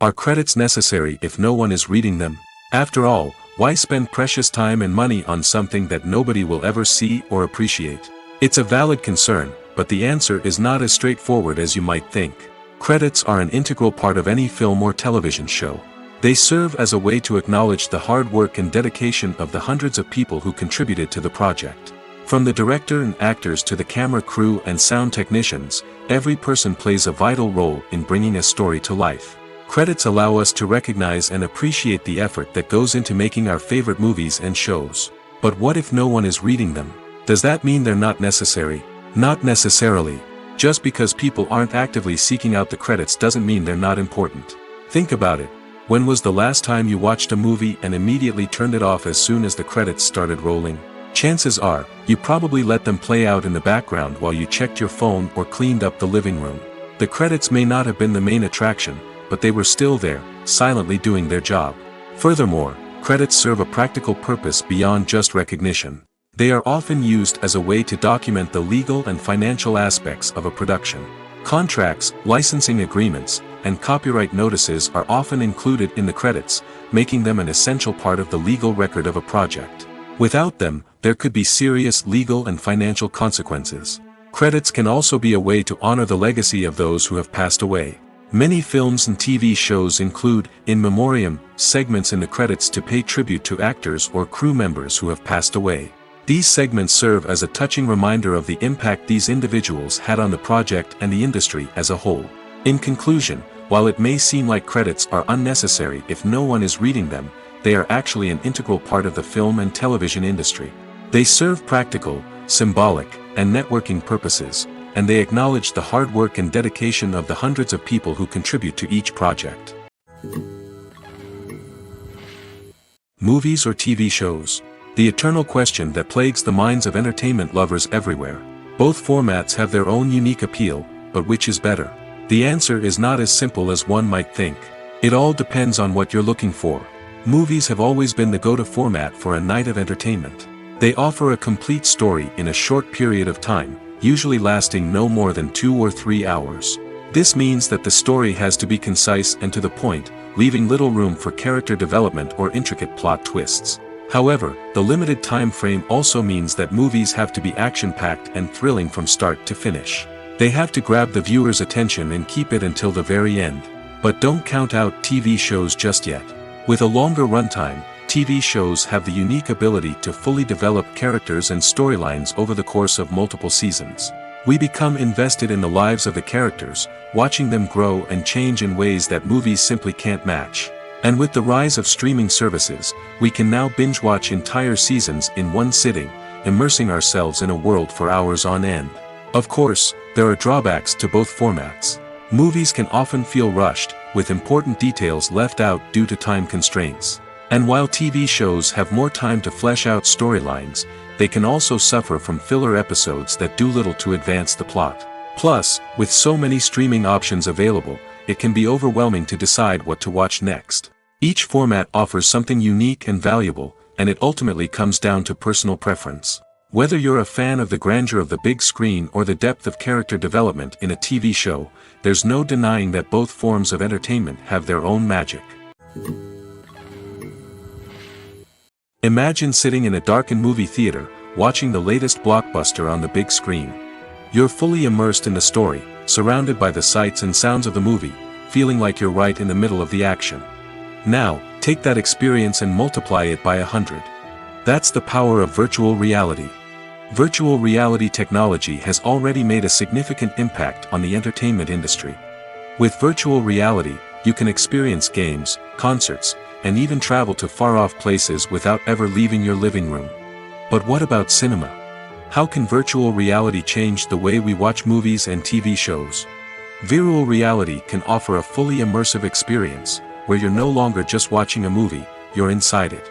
Are credits necessary if no one is reading them? After all, why spend precious time and money on something that nobody will ever see or appreciate? It's a valid concern, but the answer is not as straightforward as you might think. Credits are an integral part of any film or television show. They serve as a way to acknowledge the hard work and dedication of the hundreds of people who contributed to the project. From the director and actors to the camera crew and sound technicians, every person plays a vital role in bringing a story to life. Credits allow us to recognize and appreciate the effort that goes into making our favorite movies and shows. But what if no one is reading them? Does that mean they're not necessary? Not necessarily. Just because people aren't actively seeking out the credits doesn't mean they're not important. Think about it. When was the last time you watched a movie and immediately turned it off as soon as the credits started rolling? Chances are, you probably let them play out in the background while you checked your phone or cleaned up the living room. The credits may not have been the main attraction, but they were still there, silently doing their job. Furthermore, credits serve a practical purpose beyond just recognition. They are often used as a way to document the legal and financial aspects of a production. Contracts, licensing agreements, and copyright notices are often included in the credits, making them an essential part of the legal record of a project. Without them, there could be serious legal and financial consequences. Credits can also be a way to honor the legacy of those who have passed away. Many films and TV shows include in memoriam segments in the credits to pay tribute to actors or crew members who have passed away. These segments serve as a touching reminder of the impact these individuals had on the project and the industry as a whole. In conclusion, while it may seem like credits are unnecessary if no one is reading them, they are actually an integral part of the film and television industry. They serve practical, symbolic, and networking purposes, and they acknowledge the hard work and dedication of the hundreds of people who contribute to each project. Movies or TV shows? The eternal question that plagues the minds of entertainment lovers everywhere. Both formats have their own unique appeal, but which is better? The answer is not as simple as one might think. It all depends on what you're looking for. Movies have always been the go-to format for a night of entertainment. They offer a complete story in a short period of time, usually lasting no more than 2 or 3 hours. This means that the story has to be concise and to the point, leaving little room for character development or intricate plot twists. However, the limited time frame also means that movies have to be action-packed and thrilling from start to finish. They have to grab the viewer's attention and keep it until the very end. But don't count out TV shows just yet. With a longer runtime, TV shows have the unique ability to fully develop characters and storylines over the course of multiple seasons. We become invested in the lives of the characters, watching them grow and change in ways that movies simply can't match. And with the rise of streaming services, we can now binge-watch entire seasons in one sitting, immersing ourselves in a world for hours on end. Of course, there are drawbacks to both formats. Movies can often feel rushed, with important details left out due to time constraints. And while TV shows have more time to flesh out storylines, they can also suffer from filler episodes that do little to advance the plot. Plus, with so many streaming options available, it can be overwhelming to decide what to watch next. Each format offers something unique and valuable, and it ultimately comes down to personal preference. Whether you're a fan of the grandeur of the big screen or the depth of character development in a TV show, there's no denying that both forms of entertainment have their own magic. Imagine sitting in a darkened movie theater, watching the latest blockbuster on the big screen. You're fully immersed in the story, surrounded by the sights and sounds of the movie, feeling like you're right in the middle of the action. Now, Take that experience and multiply it by 100. That's the power of virtual reality. Virtual reality technology has already made a significant impact on the entertainment industry. With virtual reality, you can experience games, concerts, and even travel to far-off places without ever leaving your living room. But what about cinema? How can virtual reality change the way we watch movies and TV shows? Virtual reality can offer a fully immersive experience, where you're no longer just watching a movie, you're inside it.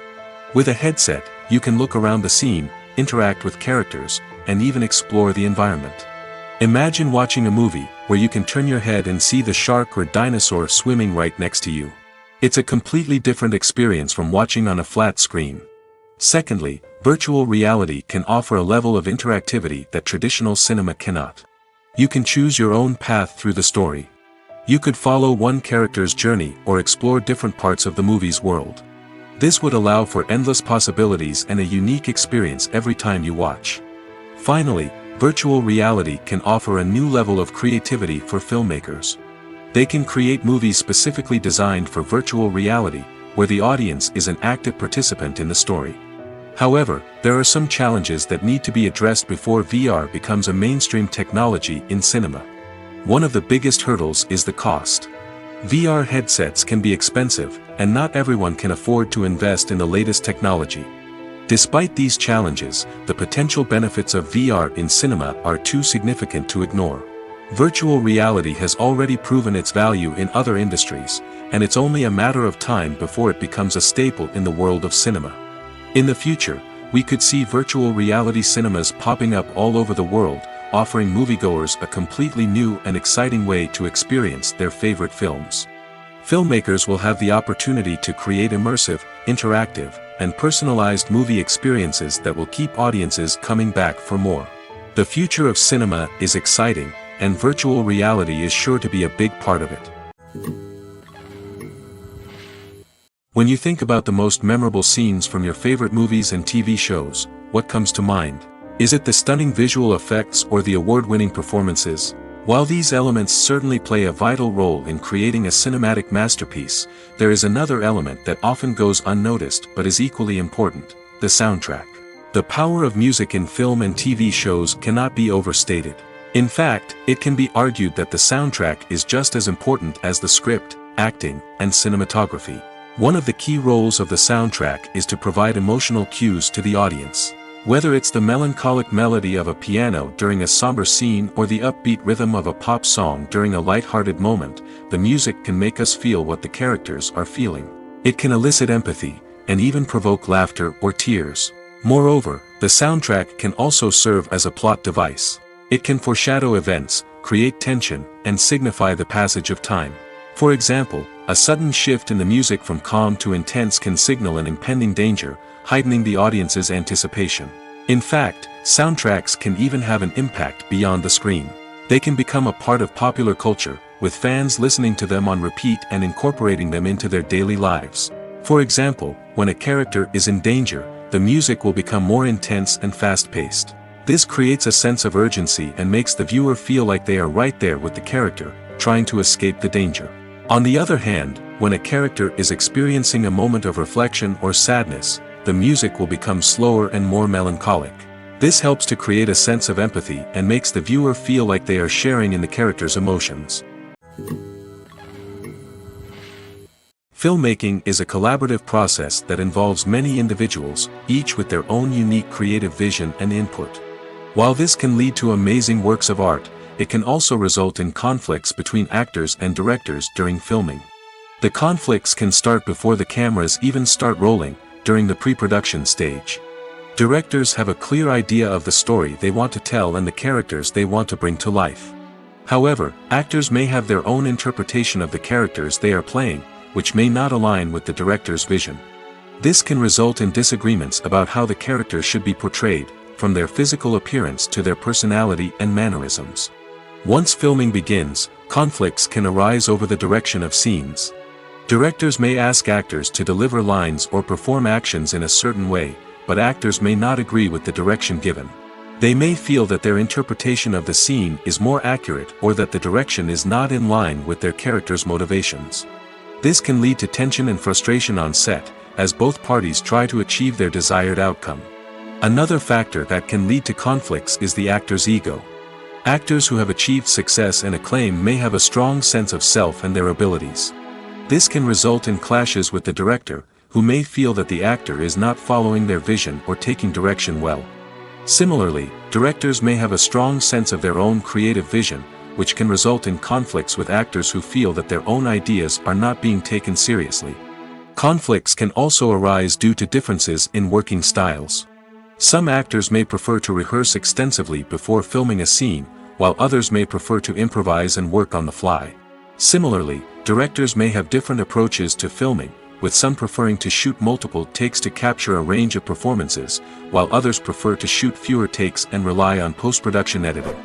With a headset, you can look around the scene, interact with characters, and even explore the environment. Imagine watching a movie, where you can turn your head and see the shark or dinosaur swimming right next to you. It's a completely different experience from watching on a flat screen. Secondly, virtual reality can offer a level of interactivity that traditional cinema cannot. You can choose your own path through the story. You could follow one character's journey or explore different parts of the movie's world. This would allow for endless possibilities and a unique experience every time you watch. Finally, virtual reality can offer a new level of creativity for filmmakers. They can create movies specifically designed for virtual reality, where the audience is an active participant in the story. However, there are some challenges that need to be addressed before VR becomes a mainstream technology in cinema. One of the biggest hurdles is the cost. VR headsets can be expensive, and not everyone can afford to invest in the latest technology. Despite these challenges, the potential benefits of VR in cinema are too significant to ignore. Virtual reality has already proven its value in other industries, and it's only a matter of time before it becomes a staple in the world of cinema. In the future, we could see virtual reality cinemas popping up all over the world, offering moviegoers a completely new and exciting way to experience their favorite films. Filmmakers will have the opportunity to create immersive, interactive, and personalized movie experiences that will keep audiences coming back for more. The future of cinema is exciting, and virtual reality is sure to be a big part of it. When you think about the most memorable scenes from your favorite movies and TV shows, what comes to mind? Is it the stunning visual effects or the award-winning performances? While these elements certainly play a vital role in creating a cinematic masterpiece, there is another element that often goes unnoticed but is equally important: the soundtrack. The power of music in film and TV shows cannot be overstated. In fact, it can be argued that the soundtrack is just as important as the script, acting, and cinematography. One of the key roles of the soundtrack is to provide emotional cues to the audience. Whether it's the melancholic melody of a piano during a somber scene or the upbeat rhythm of a pop song during a light-hearted moment, the music can make us feel what the characters are feeling. It can elicit empathy, and even provoke laughter or tears. Moreover, the soundtrack can also serve as a plot device. It can foreshadow events, create tension, and signify the passage of time. For example, a sudden shift in the music from calm to intense can signal an impending danger, heightening the audience's anticipation. In fact, soundtracks can even have an impact beyond the screen. They can become a part of popular culture, with fans listening to them on repeat and incorporating them into their daily lives. For example, when a character is in danger, the music will become more intense and fast-paced. This creates a sense of urgency and makes the viewer feel like they are right there with the character, trying to escape the danger. On the other hand, when a character is experiencing a moment of reflection or sadness, the music will become slower and more melancholic. This helps to create a sense of empathy and makes the viewer feel like they are sharing in the character's emotions. Filmmaking is a collaborative process that involves many individuals, each with their own unique creative vision and input. While this can lead to amazing works of art, it can also result in conflicts between actors and directors during filming. The conflicts can start before the cameras even start rolling, during the pre-production stage. Directors have a clear idea of the story they want to tell and the characters they want to bring to life. However, actors may have their own interpretation of the characters they are playing, which may not align with the director's vision. This can result in disagreements about how the characters should be portrayed, from their physical appearance to their personality and mannerisms. Once filming begins, conflicts can arise over the direction of scenes. Directors may ask actors to deliver lines or perform actions in a certain way, but actors may not agree with the direction given. They may feel that their interpretation of the scene is more accurate or that the direction is not in line with their character's motivations. This can lead to tension and frustration on set, as both parties try to achieve their desired outcome. Another factor that can lead to conflicts is the actor's ego. Actors who have achieved success and acclaim may have a strong sense of self and their abilities. This can result in clashes with the director, who may feel that the actor is not following their vision or taking direction well. Similarly, directors may have a strong sense of their own creative vision, which can result in conflicts with actors who feel that their own ideas are not being taken seriously. Conflicts can also arise due to differences in working styles. Some actors may prefer to rehearse extensively before filming a scene, while others may prefer to improvise and work on the fly. Similarly, directors may have different approaches to filming, with some preferring to shoot multiple takes to capture a range of performances, while others prefer to shoot fewer takes and rely on post-production editing.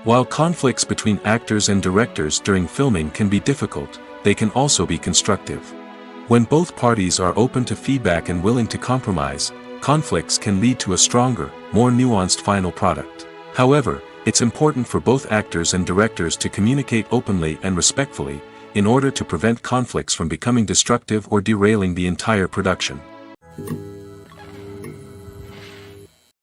While conflicts between actors and directors during filming can be difficult, they can also be constructive. When both parties are open to feedback and willing to compromise, conflicts can lead to a stronger, more nuanced final product. However, it's important for both actors and directors to communicate openly and respectfully, in order to prevent conflicts from becoming destructive or derailing the entire production.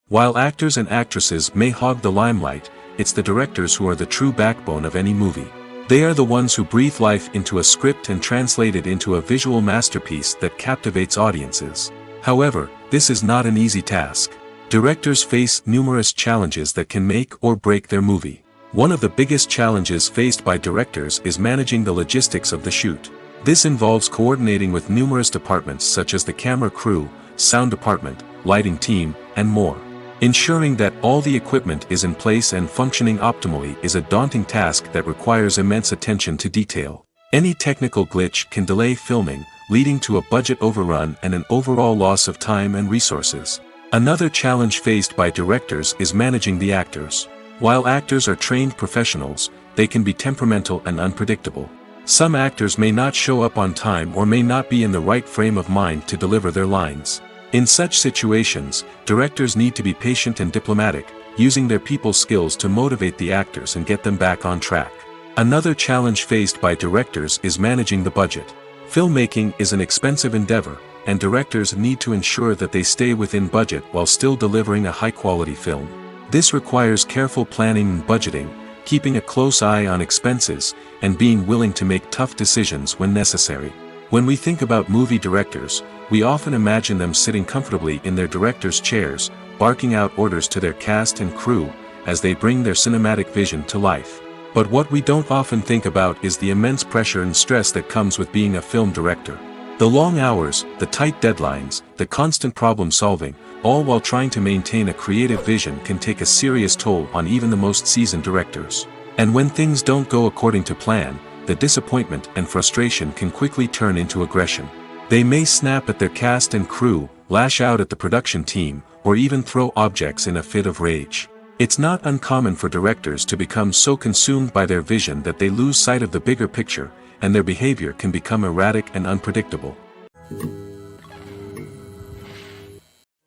While actors and actresses may hog the limelight, it's the directors who are the true backbone of any movie. They are the ones who breathe life into a script and translate it into a visual masterpiece that captivates audiences. However, this is not an easy task. Directors face numerous challenges that can make or break their movie. One of the biggest challenges faced by directors is managing the logistics of the shoot. This involves coordinating with numerous departments such as the camera crew, sound department, lighting team, and more. Ensuring that all the equipment is in place and functioning optimally is a daunting task that requires immense attention to detail. Any technical glitch can delay filming, leading to a budget overrun and an overall loss of time and resources. Another challenge faced by directors is managing the actors. While actors are trained professionals, they can be temperamental and unpredictable. Some actors may not show up on time or may not be in the right frame of mind to deliver their lines. In such situations, directors need to be patient and diplomatic, using their people skills to motivate the actors and get them back on track. Another challenge faced by directors is managing the budget. Filmmaking is an expensive endeavor, and directors need to ensure that they stay within budget while still delivering a high-quality film. This requires careful planning and budgeting, keeping a close eye on expenses, and being willing to make tough decisions when necessary. When we think about movie directors, we often imagine them sitting comfortably in their director's chairs, barking out orders to their cast and crew, as they bring their cinematic vision to life. But what we don't often think about is the immense pressure and stress that comes with being a film director. The long hours, the tight deadlines, the constant problem solving, all while trying to maintain a creative vision can take a serious toll on even the most seasoned directors. And when things don't go according to plan, the disappointment and frustration can quickly turn into aggression. They may snap at their cast and crew, lash out at the production team, or even throw objects in a fit of rage. It's not uncommon for directors to become so consumed by their vision that they lose sight of the bigger picture, and their behavior can become erratic and unpredictable.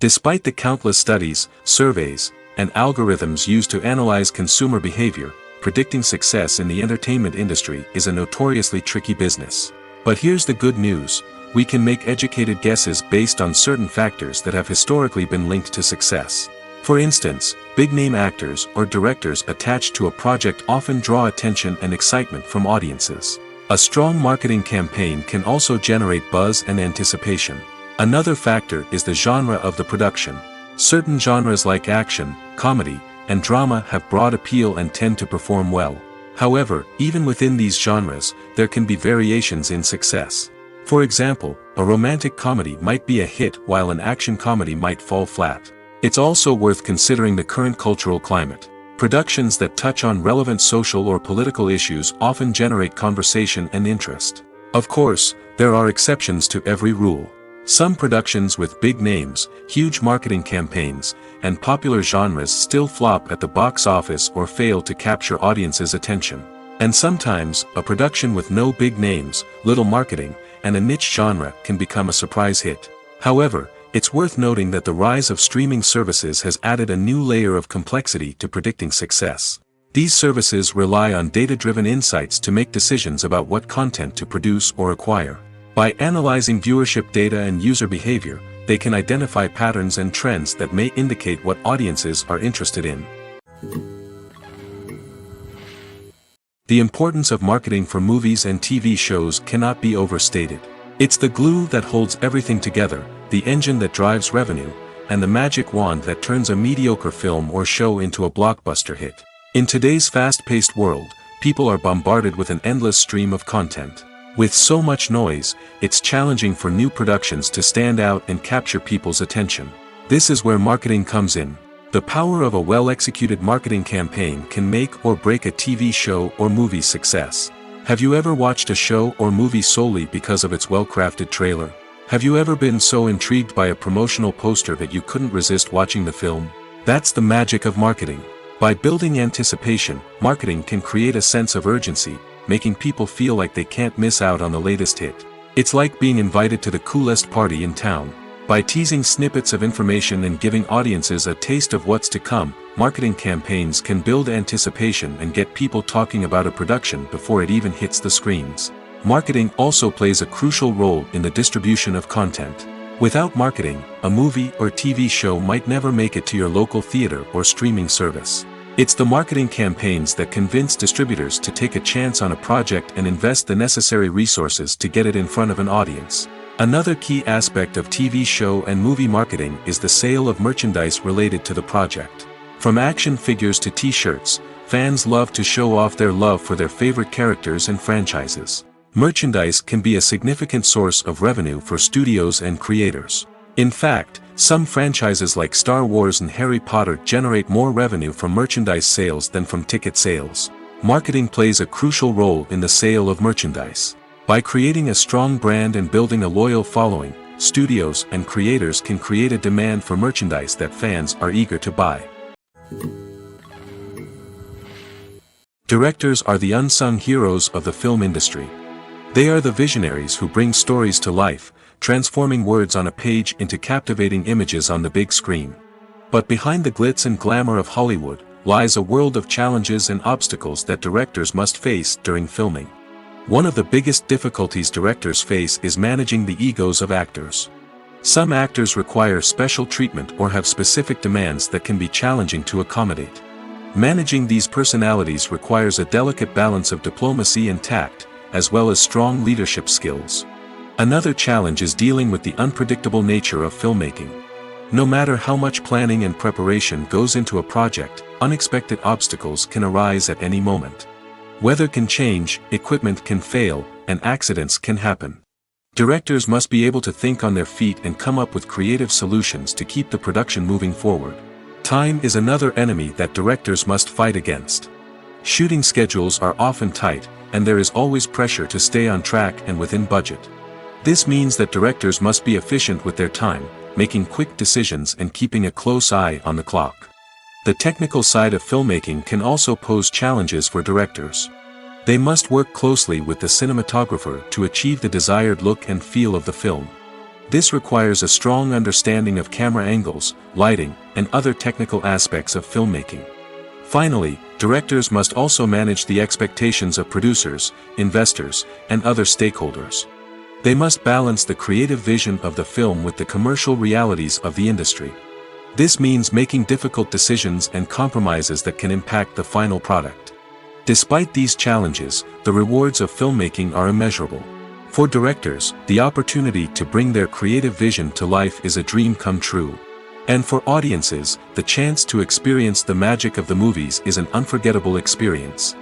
Despite the countless studies, surveys, and algorithms used to analyze consumer behavior, predicting success in the entertainment industry is a notoriously tricky business. But here's the good news: we can make educated guesses based on certain factors that have historically been linked to success. For instance, big-name actors or directors attached to a project often draw attention and excitement from audiences. A strong marketing campaign can also generate buzz and anticipation. Another factor is the genre of the production. Certain genres like action, comedy, and drama have broad appeal and tend to perform well. However, even within these genres, there can be variations in success. For example, a romantic comedy might be a hit while an action comedy might fall flat. It's also worth considering the current cultural climate. Productions that touch on relevant social or political issues often generate conversation and interest. Of course, there are exceptions to every rule. Some productions with big names, huge marketing campaigns, and popular genres still flop at the box office or fail to capture audiences' attention. And sometimes, a production with no big names, little marketing, and a niche genre can become a surprise hit. However, it's worth noting that the rise of streaming services has added a new layer of complexity to predicting success. These services rely on data-driven insights to make decisions about what content to produce or acquire. By analyzing viewership data and user behavior, they can identify patterns and trends that may indicate what audiences are interested in. The importance of marketing for movies and TV shows cannot be overstated. It's the glue that holds everything together, the engine that drives revenue, and the magic wand that turns a mediocre film or show into a blockbuster hit. In today's fast-paced world, people are bombarded with an endless stream of content. With so much noise, it's challenging for new productions to stand out and capture people's attention. This is where marketing comes in. The power of a well-executed marketing campaign can make or break a TV show or movie's success. Have you ever watched a show or movie solely because of its well-crafted trailer? Have you ever been so intrigued by a promotional poster that you couldn't resist watching the film? That's the magic of marketing. By building anticipation, marketing can create a sense of urgency, making people feel like they can't miss out on the latest hit. It's like being invited to the coolest party in town. By teasing snippets of information and giving audiences a taste of what's to come, marketing campaigns can build anticipation and get people talking about a production before it even hits the screens. Marketing also plays a crucial role in the distribution of content. Without marketing, a movie or TV show might never make it to your local theater or streaming service. It's the marketing campaigns that convince distributors to take a chance on a project and invest the necessary resources to get it in front of an audience. Another key aspect of TV show and movie marketing is the sale of merchandise related to the project. From action figures to t-shirts, fans love to show off their love for their favorite characters and franchises. Merchandise can be a significant source of revenue for studios and creators. In fact, some franchises like Star Wars and Harry Potter generate more revenue from merchandise sales than from ticket sales. Marketing plays a crucial role in the sale of merchandise. By creating a strong brand and building a loyal following, studios and creators can create a demand for merchandise that fans are eager to buy. Directors are the unsung heroes of the film industry. They are the visionaries who bring stories to life, transforming words on a page into captivating images on the big screen. But behind the glitz and glamour of Hollywood, lies a world of challenges and obstacles that directors must face during filming. One of the biggest difficulties directors face is managing the egos of actors. Some actors require special treatment or have specific demands that can be challenging to accommodate. Managing these personalities requires a delicate balance of diplomacy and tact, as well as strong leadership skills. Another challenge is dealing with the unpredictable nature of filmmaking. No matter how much planning and preparation goes into a project, unexpected obstacles can arise at any moment. Weather can change, equipment can fail, and accidents can happen. Directors must be able to think on their feet and come up with creative solutions to keep the production moving forward. Time is another enemy that directors must fight against. Shooting schedules are often tight, and there is always pressure to stay on track and within budget. This means that directors must be efficient with their time, making quick decisions and keeping a close eye on the clock. The technical side of filmmaking can also pose challenges for directors. They must work closely with the cinematographer to achieve the desired look and feel of the film. This requires a strong understanding of camera angles, lighting, and other technical aspects of filmmaking. Finally, directors must also manage the expectations of producers, investors, and other stakeholders. They must balance the creative vision of the film with the commercial realities of the industry. This means making difficult decisions and compromises that can impact the final product. Despite these challenges, the rewards of filmmaking are immeasurable. For directors, the opportunity to bring their creative vision to life is a dream come true. And for audiences, the chance to experience the magic of the movies is an unforgettable experience.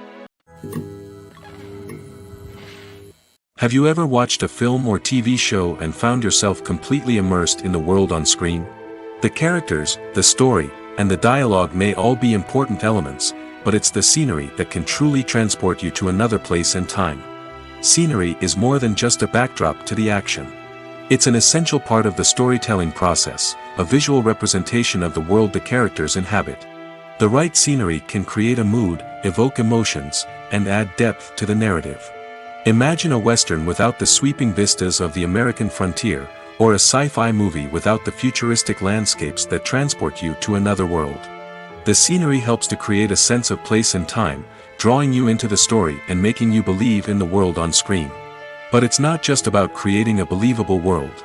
Have you ever watched a film or TV show and found yourself completely immersed in the world on screen? The characters, the story, and the dialogue may all be important elements, but it's the scenery that can truly transport you to another place and time. Scenery is more than just a backdrop to the action. It's an essential part of the storytelling process, a visual representation of the world the characters inhabit. The right scenery can create a mood, evoke emotions, and add depth to the narrative. Imagine a Western without the sweeping vistas of the American frontier, or a sci-fi movie without the futuristic landscapes that transport you to another world. The scenery helps to create a sense of place and time, drawing you into the story and making you believe in the world on screen. But it's not just about creating a believable world.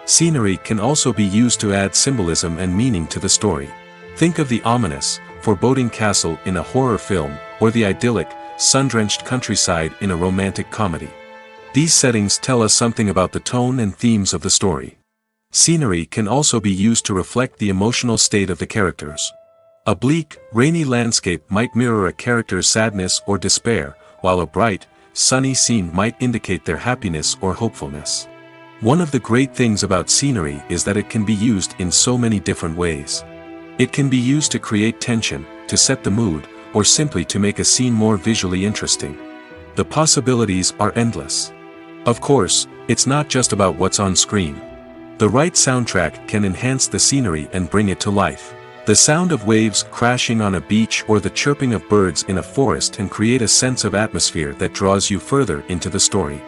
Scenery can also be used to add symbolism and meaning to the story. Think of the ominous, foreboding castle in a horror film, or the idyllic, sun-drenched countryside in a romantic comedy. These settings tell us something about the tone and themes of the story. Scenery can also be used to reflect the emotional state of the characters. A bleak, rainy landscape might mirror a character's sadness or despair, while a bright, sunny scene might indicate their happiness or hopefulness. One of the great things about scenery is that it can be used in so many different ways. It can be used to create tension, to set the mood, or simply to make a scene more visually interesting. The possibilities are endless. Of course, it's not just about what's on screen. The right soundtrack can enhance the scenery and bring it to life. The sound of waves crashing on a beach or the chirping of birds in a forest can create a sense of atmosphere that draws you further into the story.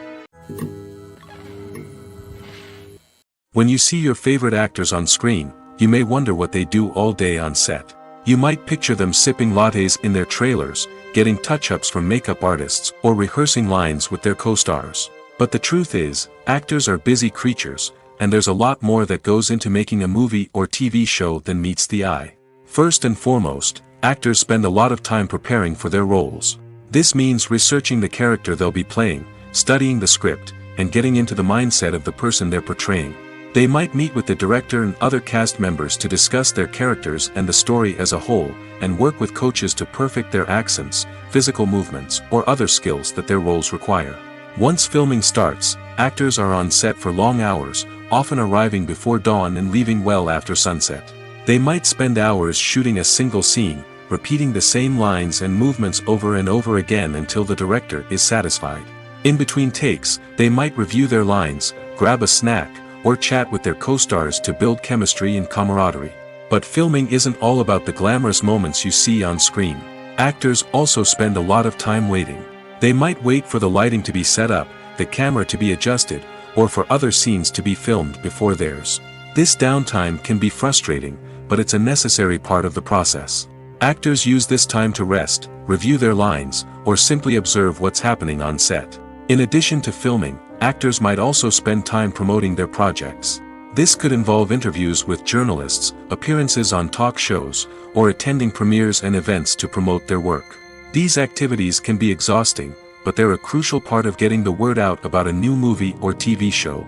When you see your favorite actors on screen, you may wonder what they do all day on set. You might picture them sipping lattes in their trailers, getting touch-ups from makeup artists, or rehearsing lines with their co-stars. But the truth is, actors are busy creatures, and there's a lot more that goes into making a movie or TV show than meets the eye. First and foremost, actors spend a lot of time preparing for their roles. This means researching the character they'll be playing, studying the script, and getting into the mindset of the person they're portraying. They might meet with the director and other cast members to discuss their characters and the story as a whole, and work with coaches to perfect their accents, physical movements, or other skills that their roles require. Once filming starts, actors are on set for long hours, often arriving before dawn and leaving well after sunset. They might spend hours shooting a single scene, repeating the same lines and movements over and over again until the director is satisfied. In between takes, they might review their lines, grab a snack, or chat with their co-stars to build chemistry and camaraderie. But filming isn't all about the glamorous moments you see on screen. Actors also spend a lot of time waiting. They might wait for the lighting to be set up, the camera to be adjusted, or for other scenes to be filmed before theirs. This downtime can be frustrating, but it's a necessary part of the process. Actors use this time to rest, review their lines, or simply observe what's happening on set. In addition to filming, actors might also spend time promoting their projects. This could involve interviews with journalists, appearances on talk shows, or attending premieres and events to promote their work. These activities can be exhausting, but they're a crucial part of getting the word out about a new movie or TV show.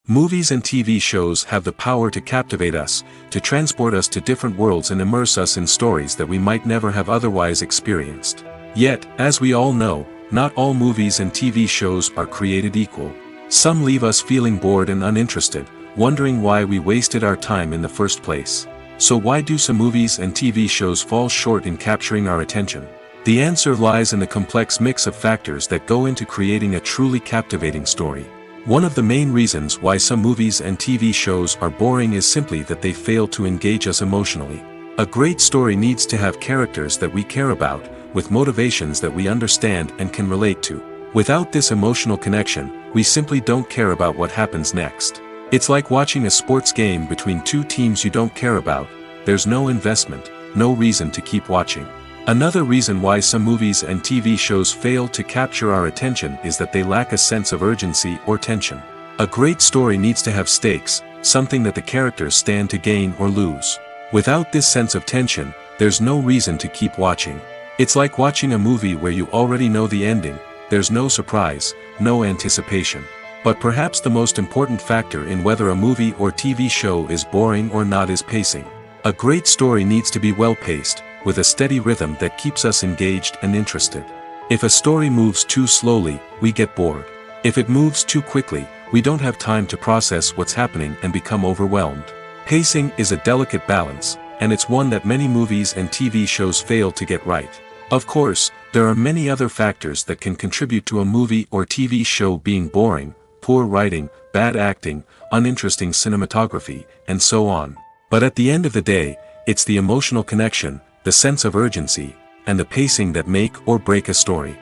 Movies and TV shows have the power to captivate us, to transport us to different worlds and immerse us in stories that we might never have otherwise experienced. Yet, as we all know, not all movies and TV shows are created equal. Some leave us feeling bored and uninterested, wondering why we wasted our time in the first place. So why do some movies and TV shows fall short in capturing our attention? The answer lies in the complex mix of factors that go into creating a truly captivating story. One of the main reasons why some movies and TV shows are boring is simply that they fail to engage us emotionally. A great story needs to have characters that we care about, with motivations that we understand and can relate to. Without this emotional connection, we simply don't care about what happens next. It's like watching a sports game between two teams you don't care about. There's no investment, no reason to keep watching. Another reason why some movies and TV shows fail to capture our attention is that they lack a sense of urgency or tension. A great story needs to have stakes, something that the characters stand to gain or lose. Without this sense of tension, there's no reason to keep watching. It's like watching a movie where you already know the ending. There's no surprise, no anticipation. But perhaps the most important factor in whether a movie or TV show is boring or not is pacing. A great story needs to be well-paced, with a steady rhythm that keeps us engaged and interested. If a story moves too slowly, we get bored. If it moves too quickly, we don't have time to process what's happening and become overwhelmed. Pacing is a delicate balance, and it's one that many movies and TV shows fail to get right. Of course, there are many other factors that can contribute to a movie or TV show being boring: poor writing, bad acting, uninteresting cinematography, and so on. But at the end of the day, it's the emotional connection, the sense of urgency, and the pacing that make or break a story.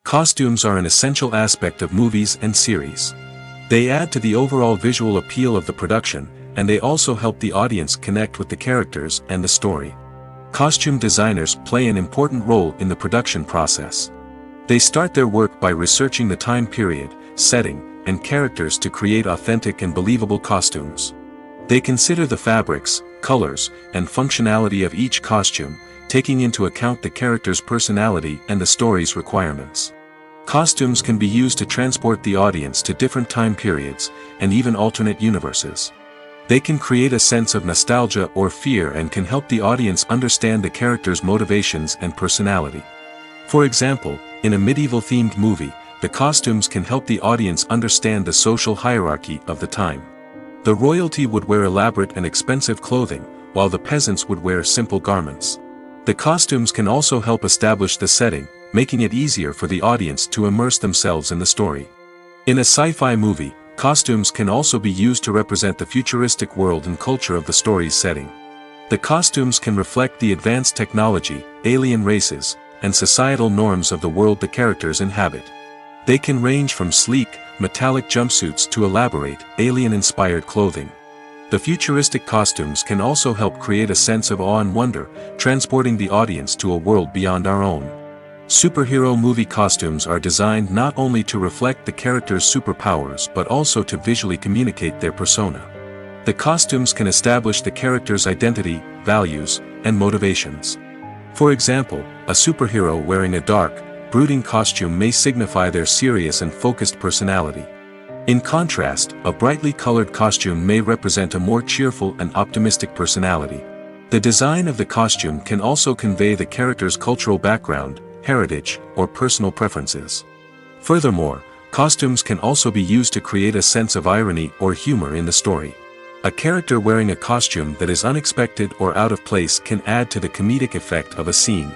Costumes are an essential aspect of movies and series. They add to the overall visual appeal of the production, and they also help the audience connect with the characters and the story. Costume designers play an important role in the production process. They start their work by researching the time period, setting, and characters to create authentic and believable costumes. They consider the fabrics, colors, and functionality of each costume, taking into account the character's personality and the story's requirements. Costumes can be used to transport the audience to different time periods, and even alternate universes. They can create a sense of nostalgia or fear and can help the audience understand the character's motivations and personality. For example, in a medieval-themed movie, the costumes can help the audience understand the social hierarchy of the time. The royalty would wear elaborate and expensive clothing, while the peasants would wear simple garments. The costumes can also help establish the setting, making it easier for the audience to immerse themselves in the story. In a sci-fi movie, costumes can also be used to represent the futuristic world and culture of the story's setting. The costumes can reflect the advanced technology, alien races, and societal norms of the world the characters inhabit. They can range from sleek, metallic jumpsuits to elaborate, alien-inspired clothing. The futuristic costumes can also help create a sense of awe and wonder, transporting the audience to a world beyond our own. Superhero movie costumes are designed not only to reflect the character's superpowers but also to visually communicate their persona. The costumes can establish the character's identity, values, and motivations. For example, a superhero wearing a dark, brooding costume may signify their serious and focused personality. In contrast, a brightly colored costume may represent a more cheerful and optimistic personality. The design of the costume can also convey the character's cultural background, heritage, or personal preferences. Furthermore, costumes can also be used to create a sense of irony or humor in the story. A character wearing a costume that is unexpected or out of place can add to the comedic effect of a scene.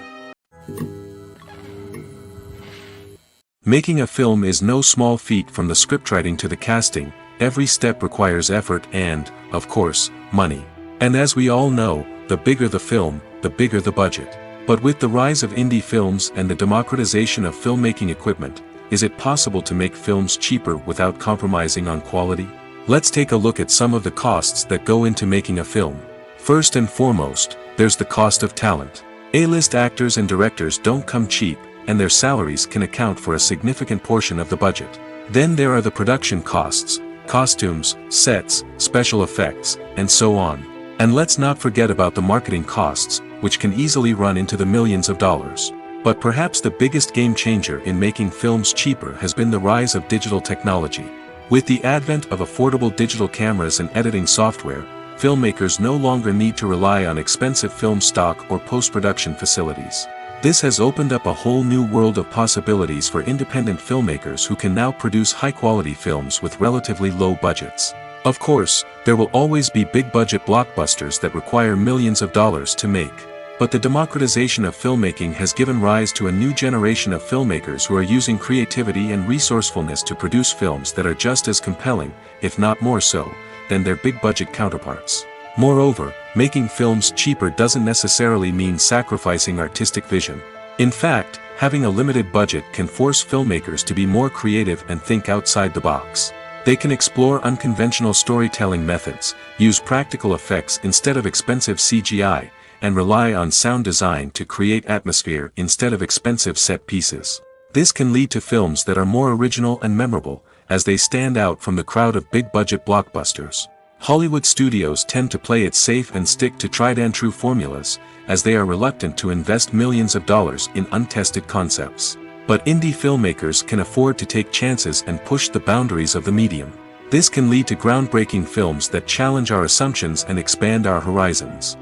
Making a film is no small feat. From the scriptwriting to the casting, every step requires effort and, of course, money. And as we all know, the bigger the film, the bigger the budget. But with the rise of indie films and the democratization of filmmaking equipment, is it possible to make films cheaper without compromising on quality? Let's take a look at some of the costs that go into making a film. First and foremost, there's the cost of talent. A-list actors and directors don't come cheap, and their salaries can account for a significant portion of the budget. Then there are the production costs, costumes, sets, special effects, and so on. And let's not forget about the marketing costs, which can easily run into the millions of dollars. But perhaps the biggest game changer in making films cheaper has been the rise of digital technology. With the advent of affordable digital cameras and editing software, filmmakers no longer need to rely on expensive film stock or post-production facilities. This has opened up a whole new world of possibilities for independent filmmakers who can now produce high-quality films with relatively low budgets. Of course, there will always be big-budget blockbusters that require millions of dollars to make. But the democratization of filmmaking has given rise to a new generation of filmmakers who are using creativity and resourcefulness to produce films that are just as compelling, if not more so, than their big-budget counterparts. Moreover, making films cheaper doesn't necessarily mean sacrificing artistic vision. In fact, having a limited budget can force filmmakers to be more creative and think outside the box. They can explore unconventional storytelling methods, use practical effects instead of expensive CGI, and rely on sound design to create atmosphere instead of expensive set pieces. This can lead to films that are more original and memorable, as they stand out from the crowd of big-budget blockbusters. Hollywood studios tend to play it safe and stick to tried-and-true formulas, as they are reluctant to invest millions of dollars in untested concepts. But indie filmmakers can afford to take chances and push the boundaries of the medium. This can lead to groundbreaking films that challenge our assumptions and expand our horizons.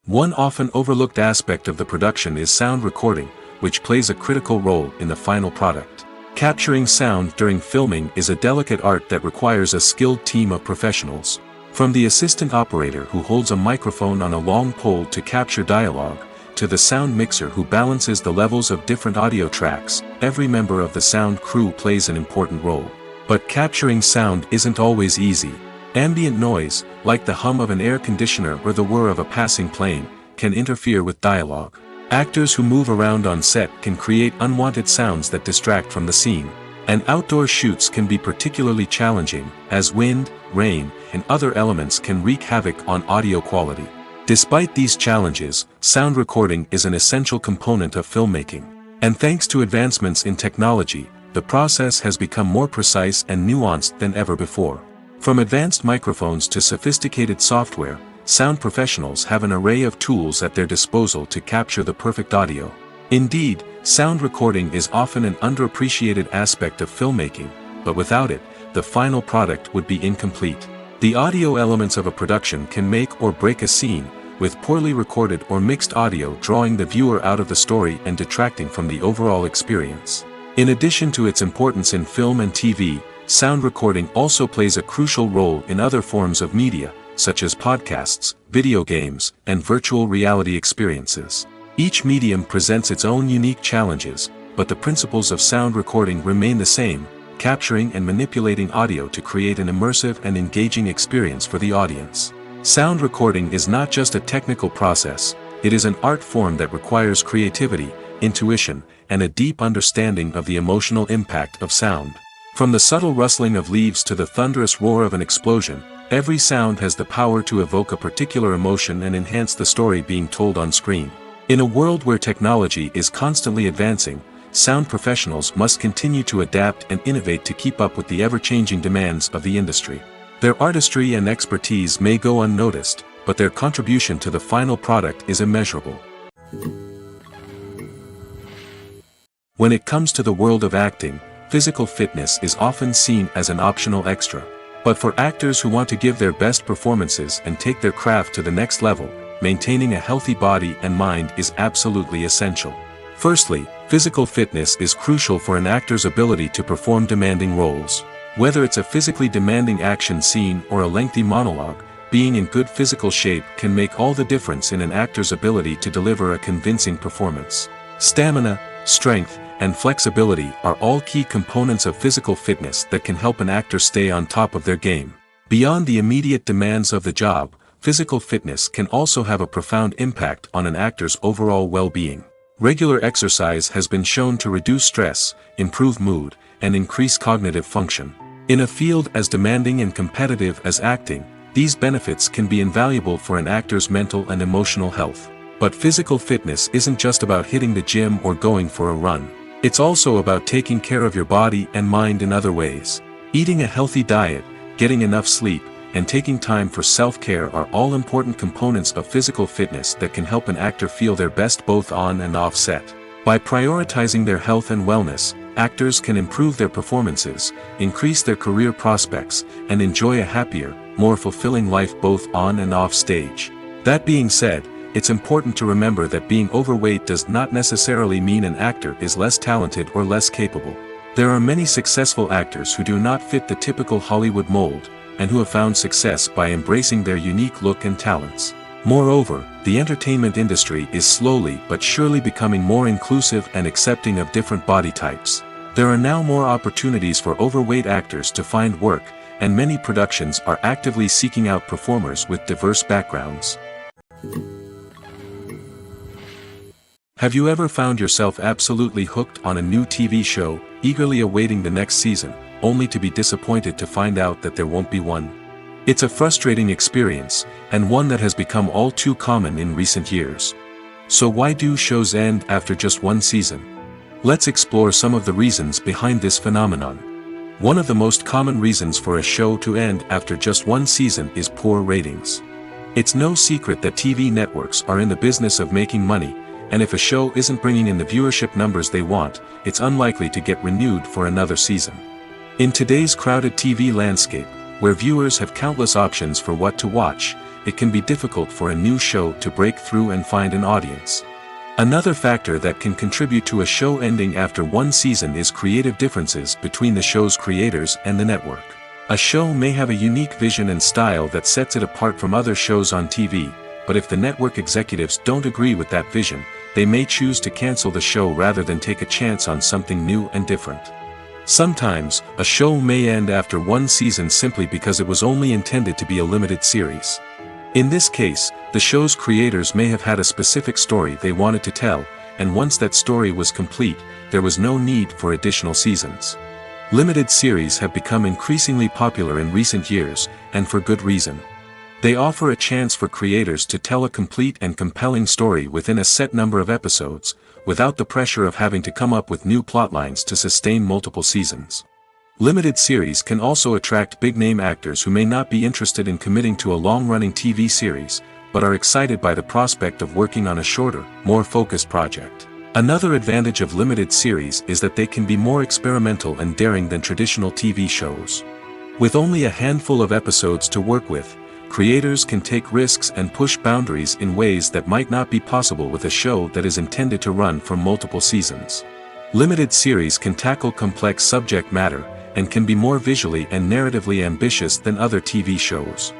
One often overlooked aspect of the production is sound recording, which plays a critical role in the final product. Capturing sound during filming is a delicate art that requires a skilled team of professionals. From the assistant operator who holds a microphone on a long pole to capture dialogue, to the sound mixer who balances the levels of different audio tracks, every member of the sound crew plays an important role. But capturing sound isn't always easy. Ambient noise, like the hum of an air conditioner or the whir of a passing plane, can interfere with dialogue. Actors who move around on set can create unwanted sounds that distract from the scene. And outdoor shoots can be particularly challenging, as wind, rain, and other elements can wreak havoc on audio quality. Despite these challenges, sound recording is an essential component of filmmaking. And thanks to advancements in technology, the process has become more precise and nuanced than ever before. From advanced microphones to sophisticated software, sound professionals have an array of tools at their disposal to capture the perfect audio. Indeed, sound recording is often an underappreciated aspect of filmmaking, but without it, the final product would be incomplete. The audio elements of a production can make or break a scene, with poorly recorded or mixed audio drawing the viewer out of the story and detracting from the overall experience. In addition to its importance in film and TV, sound recording also plays a crucial role in other forms of media, such as podcasts, video games, and virtual reality experiences. Each medium presents its own unique challenges, but the principles of sound recording remain the same, capturing and manipulating audio to create an immersive and engaging experience for the audience. Sound recording is not just a technical process, it is an art form that requires creativity, intuition, and a deep understanding of the emotional impact of sound. From the subtle rustling of leaves to the thunderous roar of an explosion, every sound has the power to evoke a particular emotion and enhance the story being told on screen. In a world where technology is constantly advancing, sound professionals must continue to adapt and innovate to keep up with the ever-changing demands of the industry. Their artistry and expertise may go unnoticed, but their contribution to the final product is immeasurable. When it comes to the world of acting, physical fitness is often seen as an optional extra. But for actors who want to give their best performances and take their craft to the next level, maintaining a healthy body and mind is absolutely essential. Firstly, physical fitness is crucial for an actor's ability to perform demanding roles. Whether it's a physically demanding action scene or a lengthy monologue, being in good physical shape can make all the difference in an actor's ability to deliver a convincing performance. Stamina, strength, and flexibility are all key components of physical fitness that can help an actor stay on top of their game. Beyond the immediate demands of the job, physical fitness can also have a profound impact on an actor's overall well-being. Regular exercise has been shown to reduce stress, improve mood, and increase cognitive function. In a field as demanding and competitive as acting, these benefits can be invaluable for an actor's mental and emotional health. But physical fitness isn't just about hitting the gym or going for a run. It's also about taking care of your body and mind in other ways. Eating a healthy diet, getting enough sleep, and taking time for self-care are all important components of physical fitness that can help an actor feel their best both on and off set. By prioritizing their health and wellness, actors can improve their performances, increase their career prospects, and enjoy a happier, more fulfilling life both on and off stage. That being said, it's important to remember that being overweight does not necessarily mean an actor is less talented or less capable. There are many successful actors who do not fit the typical Hollywood mold, and who have found success by embracing their unique look and talents. Moreover, the entertainment industry is slowly but surely becoming more inclusive and accepting of different body types. There are now more opportunities for overweight actors to find work, and many productions are actively seeking out performers with diverse backgrounds. Have you ever found yourself absolutely hooked on a new TV show, eagerly awaiting the next season, only to be disappointed to find out that there won't be one? It's a frustrating experience, and one that has become all too common in recent years. So why do shows end after just one season? Let's explore some of the reasons behind this phenomenon. One of the most common reasons for a show to end after just one season is poor ratings. It's no secret that TV networks are in the business of making money, and if a show isn't bringing in the viewership numbers they want, it's unlikely to get renewed for another season. In today's crowded TV landscape, where viewers have countless options for what to watch, it can be difficult for a new show to break through and find an audience. Another factor that can contribute to a show ending after one season is creative differences between the show's creators and the network. A show may have a unique vision and style that sets it apart from other shows on TV, but if the network executives don't agree with that vision, they may choose to cancel the show rather than take a chance on something new and different. Sometimes, a show may end after one season simply because it was only intended to be a limited series. In this case, the show's creators may have had a specific story they wanted to tell, and once that story was complete, there was no need for additional seasons. Limited series have become increasingly popular in recent years, and for good reason. They offer a chance for creators to tell a complete and compelling story within a set number of episodes, without the pressure of having to come up with new plotlines to sustain multiple seasons. Limited series can also attract big-name actors who may not be interested in committing to a long-running TV series, but are excited by the prospect of working on a shorter, more focused project. Another advantage of limited series is that they can be more experimental and daring than traditional TV shows. With only a handful of episodes to work with, creators can take risks and push boundaries in ways that might not be possible with a show that is intended to run for multiple seasons. Limited series can tackle complex subject matter, and can be more visually and narratively ambitious than other TV shows.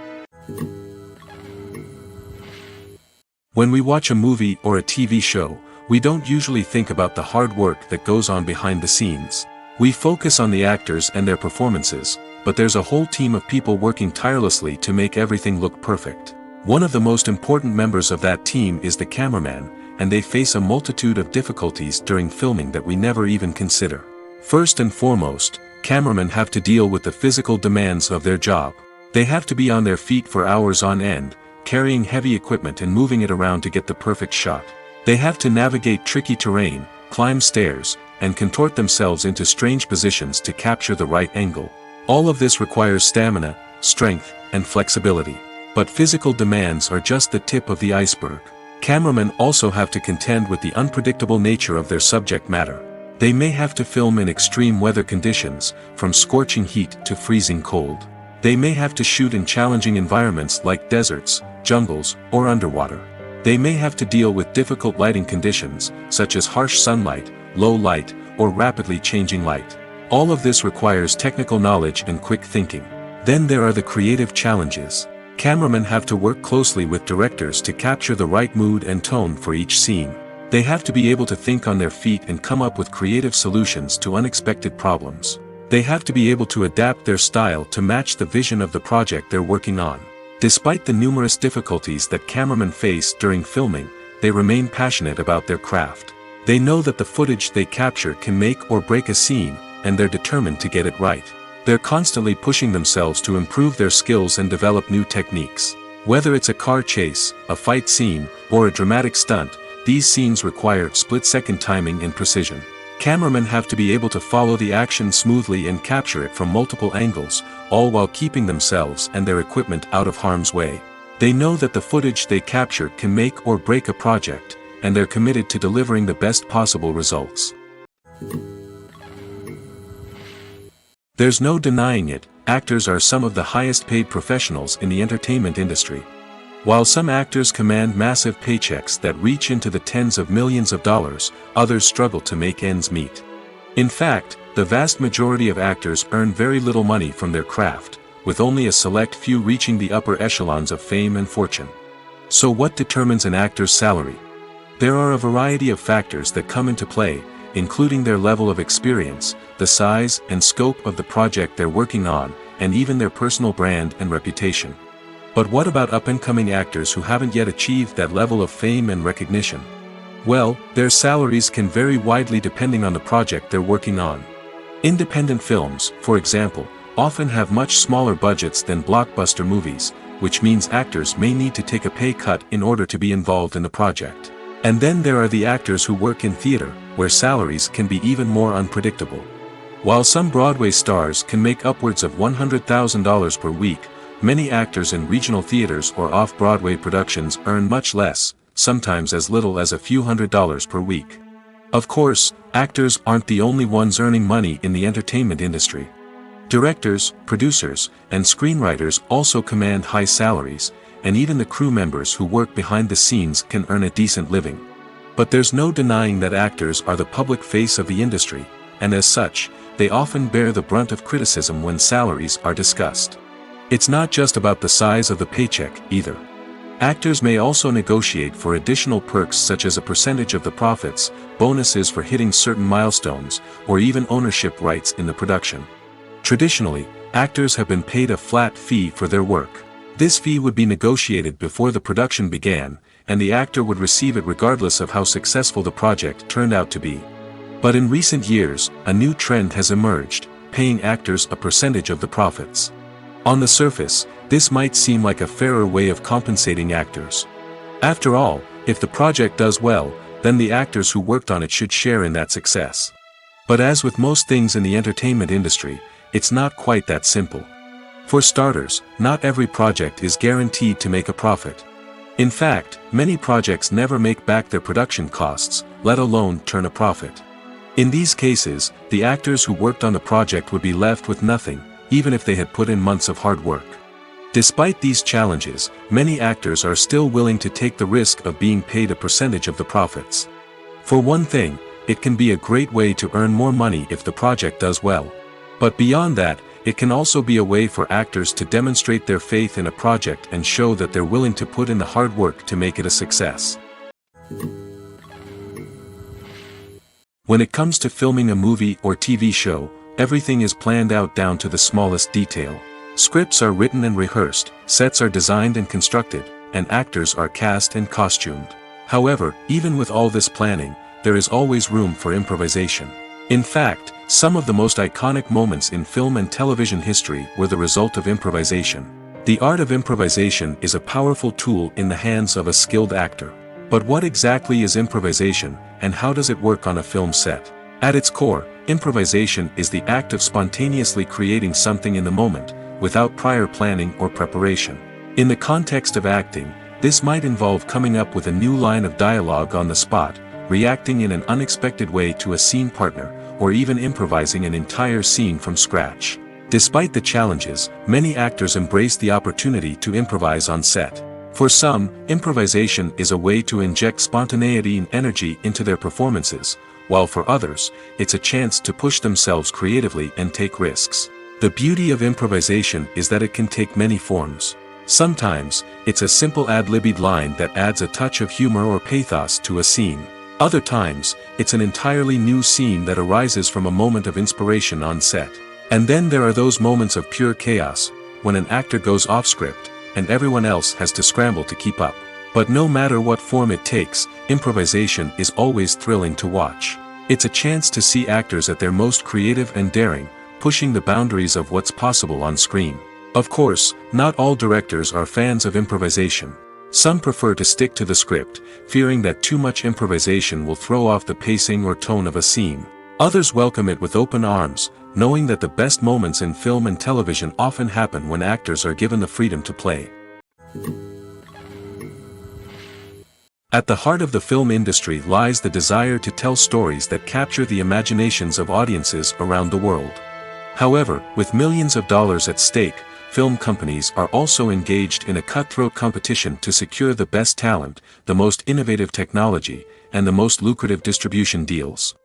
When we watch a movie or a TV show, we don't usually think about the hard work that goes on behind the scenes. We focus on the actors and their performances, but there's a whole team of people working tirelessly to make everything look perfect. One of the most important members of that team is the cameraman, and they face a multitude of difficulties during filming that we never even consider. First and foremost, cameramen have to deal with the physical demands of their job. They have to be on their feet for hours on end, carrying heavy equipment and moving it around to get the perfect shot. They have to navigate tricky terrain, climb stairs, and contort themselves into strange positions to capture the right angle. All of this requires stamina, strength, and flexibility. But physical demands are just the tip of the iceberg. Cameramen also have to contend with the unpredictable nature of their subject matter. They may have to film in extreme weather conditions, from scorching heat to freezing cold. They may have to shoot in challenging environments like deserts, jungles, or underwater. They may have to deal with difficult lighting conditions, such as harsh sunlight, low light, or rapidly changing light. All of this requires technical knowledge and quick thinking. Then there are the creative challenges. Cameramen have to work closely with directors to capture the right mood and tone for each scene. They have to be able to think on their feet and come up with creative solutions to unexpected problems. They have to be able to adapt their style to match the vision of the project they're working on. Despite the numerous difficulties that cameramen face during filming, they remain passionate about their craft. They know that the footage they capture can make or break a scene, and they're determined to get it right. They're constantly pushing themselves to improve their skills and develop new techniques. Whether it's a car chase, a fight scene, or a dramatic stunt, these scenes require split-second timing and precision. Cameramen have to be able to follow the action smoothly and capture it from multiple angles, all while keeping themselves and their equipment out of harm's way. They know that the footage they capture can make or break a project, and they're committed to delivering the best possible results. There's no denying it, actors are some of the highest paid professionals in the entertainment industry. While some actors command massive paychecks that reach into the tens of millions of dollars, others struggle to make ends meet. In fact, the vast majority of actors earn very little money from their craft, with only a select few reaching the upper echelons of fame and fortune. So what determines an actor's salary? There are a variety of factors that come into play, including their level of experience, the size and scope of the project they're working on, and even their personal brand and reputation. But what about up-and-coming actors who haven't yet achieved that level of fame and recognition? Well, their salaries can vary widely depending on the project they're working on. Independent films, for example, often have much smaller budgets than blockbuster movies, which means actors may need to take a pay cut in order to be involved in the project. And then there are the actors who work in theater, where salaries can be even more unpredictable. While some Broadway stars can make upwards of $100,000 per week, many actors in regional theaters or off-Broadway productions earn much less, sometimes as little as a few $100s per week. Of course, actors aren't the only ones earning money in the entertainment industry. Directors, producers, and screenwriters also command high salaries, and even the crew members who work behind the scenes can earn a decent living. But there's no denying that actors are the public face of the industry, and as such, they often bear the brunt of criticism when salaries are discussed. It's not just about the size of the paycheck, either. Actors may also negotiate for additional perks such as a percentage of the profits, bonuses for hitting certain milestones, or even ownership rights in the production. Traditionally, actors have been paid a flat fee for their work. This fee would be negotiated before the production began, and the actor would receive it regardless of how successful the project turned out to be. But in recent years, a new trend has emerged. paying actors a percentage of the profits. On the surface, this might seem like a fairer way of compensating actors. After all, if the project does well, then the actors who worked on it should share in that success. But as with most things in the entertainment industry, it's not quite that simple. For starters, not every project is guaranteed to make a profit. In fact, many projects never make back their production costs, let alone turn a profit. In these cases, the actors who worked on the project would be left with nothing, even if they had put in months of hard work. Despite these challenges, many actors are still willing to take the risk of being paid a percentage of the profits. For one thing, it can be a great way to earn more money if the project does well. But beyond that, it can also be a way for actors to demonstrate their faith in a project and show that they're willing to put in the hard work to make it a success. When it comes to filming a movie or TV show, everything is planned out down to the smallest detail. Scripts are written and rehearsed, sets are designed and constructed, and actors are cast and costumed. However, even with all this planning, there is always room for improvisation. In fact, some of the most iconic moments in film and television history were the result of improvisation. The art of improvisation is a powerful tool in the hands of a skilled actor. But what exactly is improvisation, and how does it work on a film set? At its core, improvisation is the act of spontaneously creating something in the moment, without prior planning or preparation. In the context of acting, this might involve coming up with a new line of dialogue on the spot, reacting in an unexpected way to a scene partner, or even improvising an entire scene from scratch. Despite the challenges, many actors embrace the opportunity to improvise on set. For some, improvisation is a way to inject spontaneity and energy into their performances, while for others, it's a chance to push themselves creatively and take risks. The beauty of improvisation is that it can take many forms. Sometimes, it's a simple ad-libbed line that adds a touch of humor or pathos to a scene. Other times, it's an entirely new scene that arises from a moment of inspiration on set. And then there are those moments of pure chaos, when an actor goes off script, and everyone else has to scramble to keep up. But no matter what form it takes, improvisation is always thrilling to watch. It's a chance to see actors at their most creative and daring, pushing the boundaries of what's possible on screen. Of course, not all directors are fans of improvisation. Some prefer to stick to the script, fearing that too much improvisation will throw off the pacing or tone of a scene. Others welcome it with open arms, knowing that the best moments in film and television often happen when actors are given the freedom to play. At the heart of the film industry lies the desire to tell stories that capture the imaginations of audiences around the world. However, with millions of dollars at stake, film companies are also engaged in a cutthroat competition to secure the best talent, the most innovative technology, and the most lucrative distribution deals.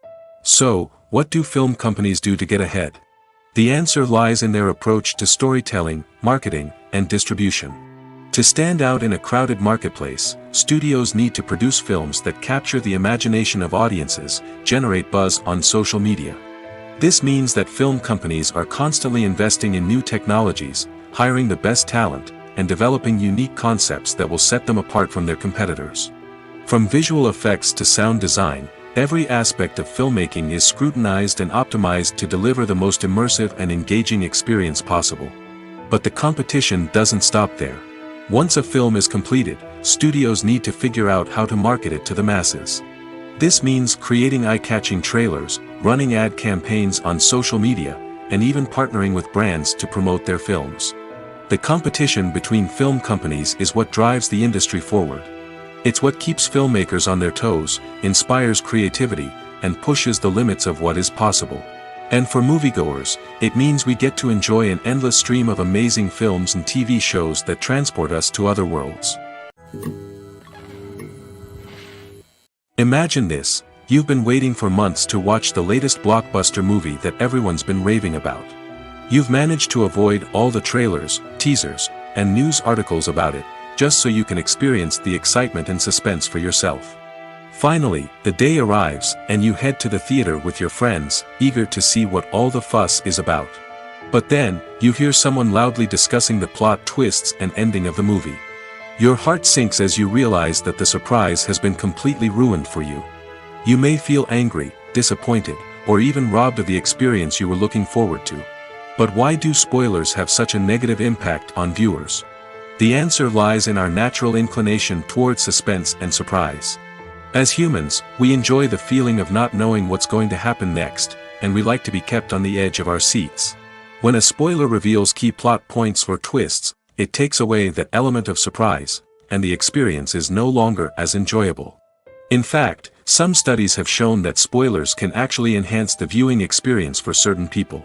So, what do film companies do to get ahead? The answer lies in their approach to storytelling, marketing, and distribution. To stand out in a crowded marketplace, studios need to produce films that capture the imagination of audiences, generate buzz on social media. This means that film companies are constantly investing in new technologies, hiring the best talent, and developing unique concepts that will set them apart from their competitors. From visual effects to sound design, every aspect of filmmaking is scrutinized and optimized to deliver the most immersive and engaging experience possible. But the competition doesn't stop there. Once a film is completed, studios need to figure out how to market it to the masses. This means creating eye-catching trailers, running ad campaigns on social media, and even partnering with brands to promote their films. The competition between film companies is what drives the industry forward. It's what keeps filmmakers on their toes, inspires creativity, and pushes the limits of what is possible. And for moviegoers, it means we get to enjoy an endless stream of amazing films and TV shows that transport us to other worlds. Imagine this: you've been waiting for months to watch the latest blockbuster movie that everyone's been raving about. You've managed to avoid all the trailers, teasers, and news articles about it, just so you can experience the excitement and suspense for yourself. Finally, the day arrives, and you head to the theater with your friends, eager to see what all the fuss is about. But then, you hear someone loudly discussing the plot twists and ending of the movie. Your heart sinks as you realize that the surprise has been completely ruined for you. You may feel angry, disappointed, or even robbed of the experience you were looking forward to. But why do spoilers have such a negative impact on viewers? The answer lies in our natural inclination towards suspense and surprise. As humans, we enjoy the feeling of not knowing what's going to happen next, and we like to be kept on the edge of our seats. When a spoiler reveals key plot points or twists, it takes away that element of surprise, and the experience is no longer as enjoyable. In fact, some studies have shown that spoilers can actually enhance the viewing experience for certain people.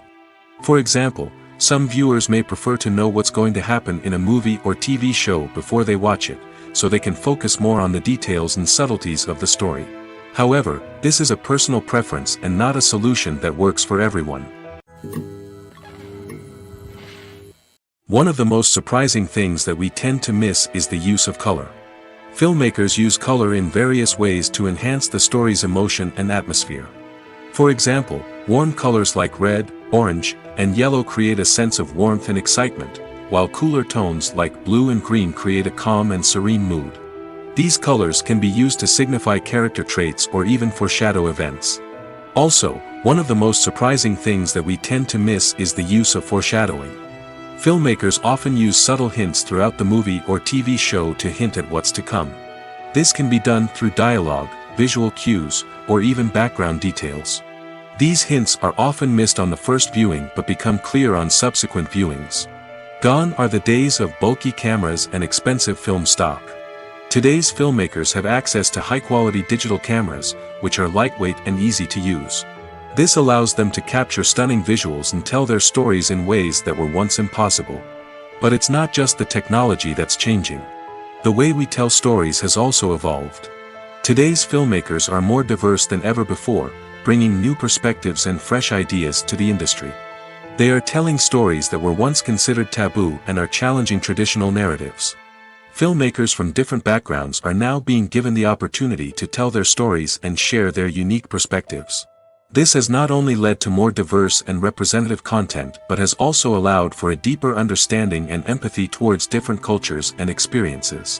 For example, some viewers may prefer to know what's going to happen in a movie or TV show before they watch it, so they can focus more on the details and subtleties of the story. However, this is a personal preference and not a solution that works for everyone. One of the most surprising things that we tend to miss is the use of color. Filmmakers use color in various ways to enhance the story's emotion and atmosphere. For example, warm colors like red, orange, and yellow create a sense of warmth and excitement, while cooler tones like blue and green create a calm and serene mood. These colors can be used to signify character traits or even foreshadow events. Also, one of the most surprising things that we tend to miss is the use of foreshadowing. Filmmakers often use subtle hints throughout the movie or TV show to hint at what's to come. This can be done through dialogue, visual cues, or even background details. These hints are often missed on the first viewing but become clear on subsequent viewings. Gone are the days of bulky cameras and expensive film stock. Today's filmmakers have access to high-quality digital cameras, which are lightweight and easy to use. This allows them to capture stunning visuals and tell their stories in ways that were once impossible. But it's not just the technology that's changing. The way we tell stories has also evolved. Today's filmmakers are more diverse than ever before, bringing new perspectives and fresh ideas to the industry. They are telling stories that were once considered taboo and are challenging traditional narratives. Filmmakers from different backgrounds are now being given the opportunity to tell their stories and share their unique perspectives. This has not only led to more diverse and representative content but has also allowed for a deeper understanding and empathy towards different cultures and experiences.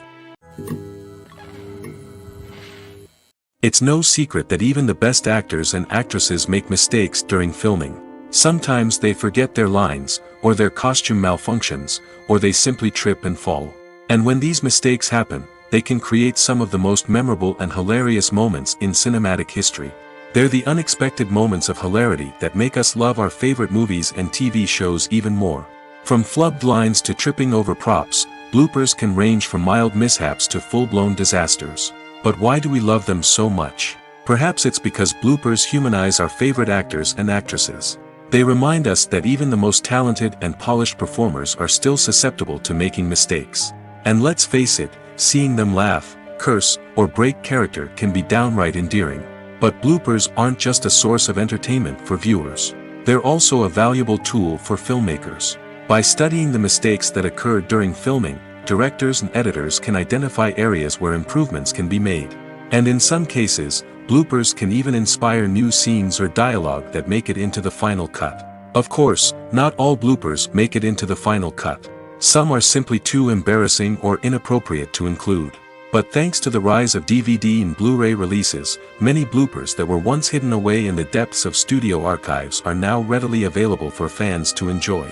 It's no secret that even the best actors and actresses make mistakes during filming. Sometimes they forget their lines, or their costume malfunctions, or they simply trip and fall. And when these mistakes happen, they can create some of the most memorable and hilarious moments in cinematic history. They're the unexpected moments of hilarity that make us love our favorite movies and TV shows even more. From flubbed lines to tripping over props, bloopers can range from mild mishaps to full-blown disasters. But why do we love them so much? Perhaps it's because bloopers humanize our favorite actors and actresses. They remind us that even the most talented and polished performers are still susceptible to making mistakes. And let's face it, seeing them laugh, curse, or break character can be downright endearing. But bloopers aren't just a source of entertainment for viewers. They're also a valuable tool for filmmakers. By studying the mistakes that occur during filming, directors and editors can identify areas where improvements can be made. And in some cases, bloopers can even inspire new scenes or dialogue that make it into the final cut. Of course, not all bloopers make it into the final cut. Some are simply too embarrassing or inappropriate to include. But thanks to the rise of DVD and Blu-ray releases, many bloopers that were once hidden away in the depths of studio archives are now readily available for fans to enjoy.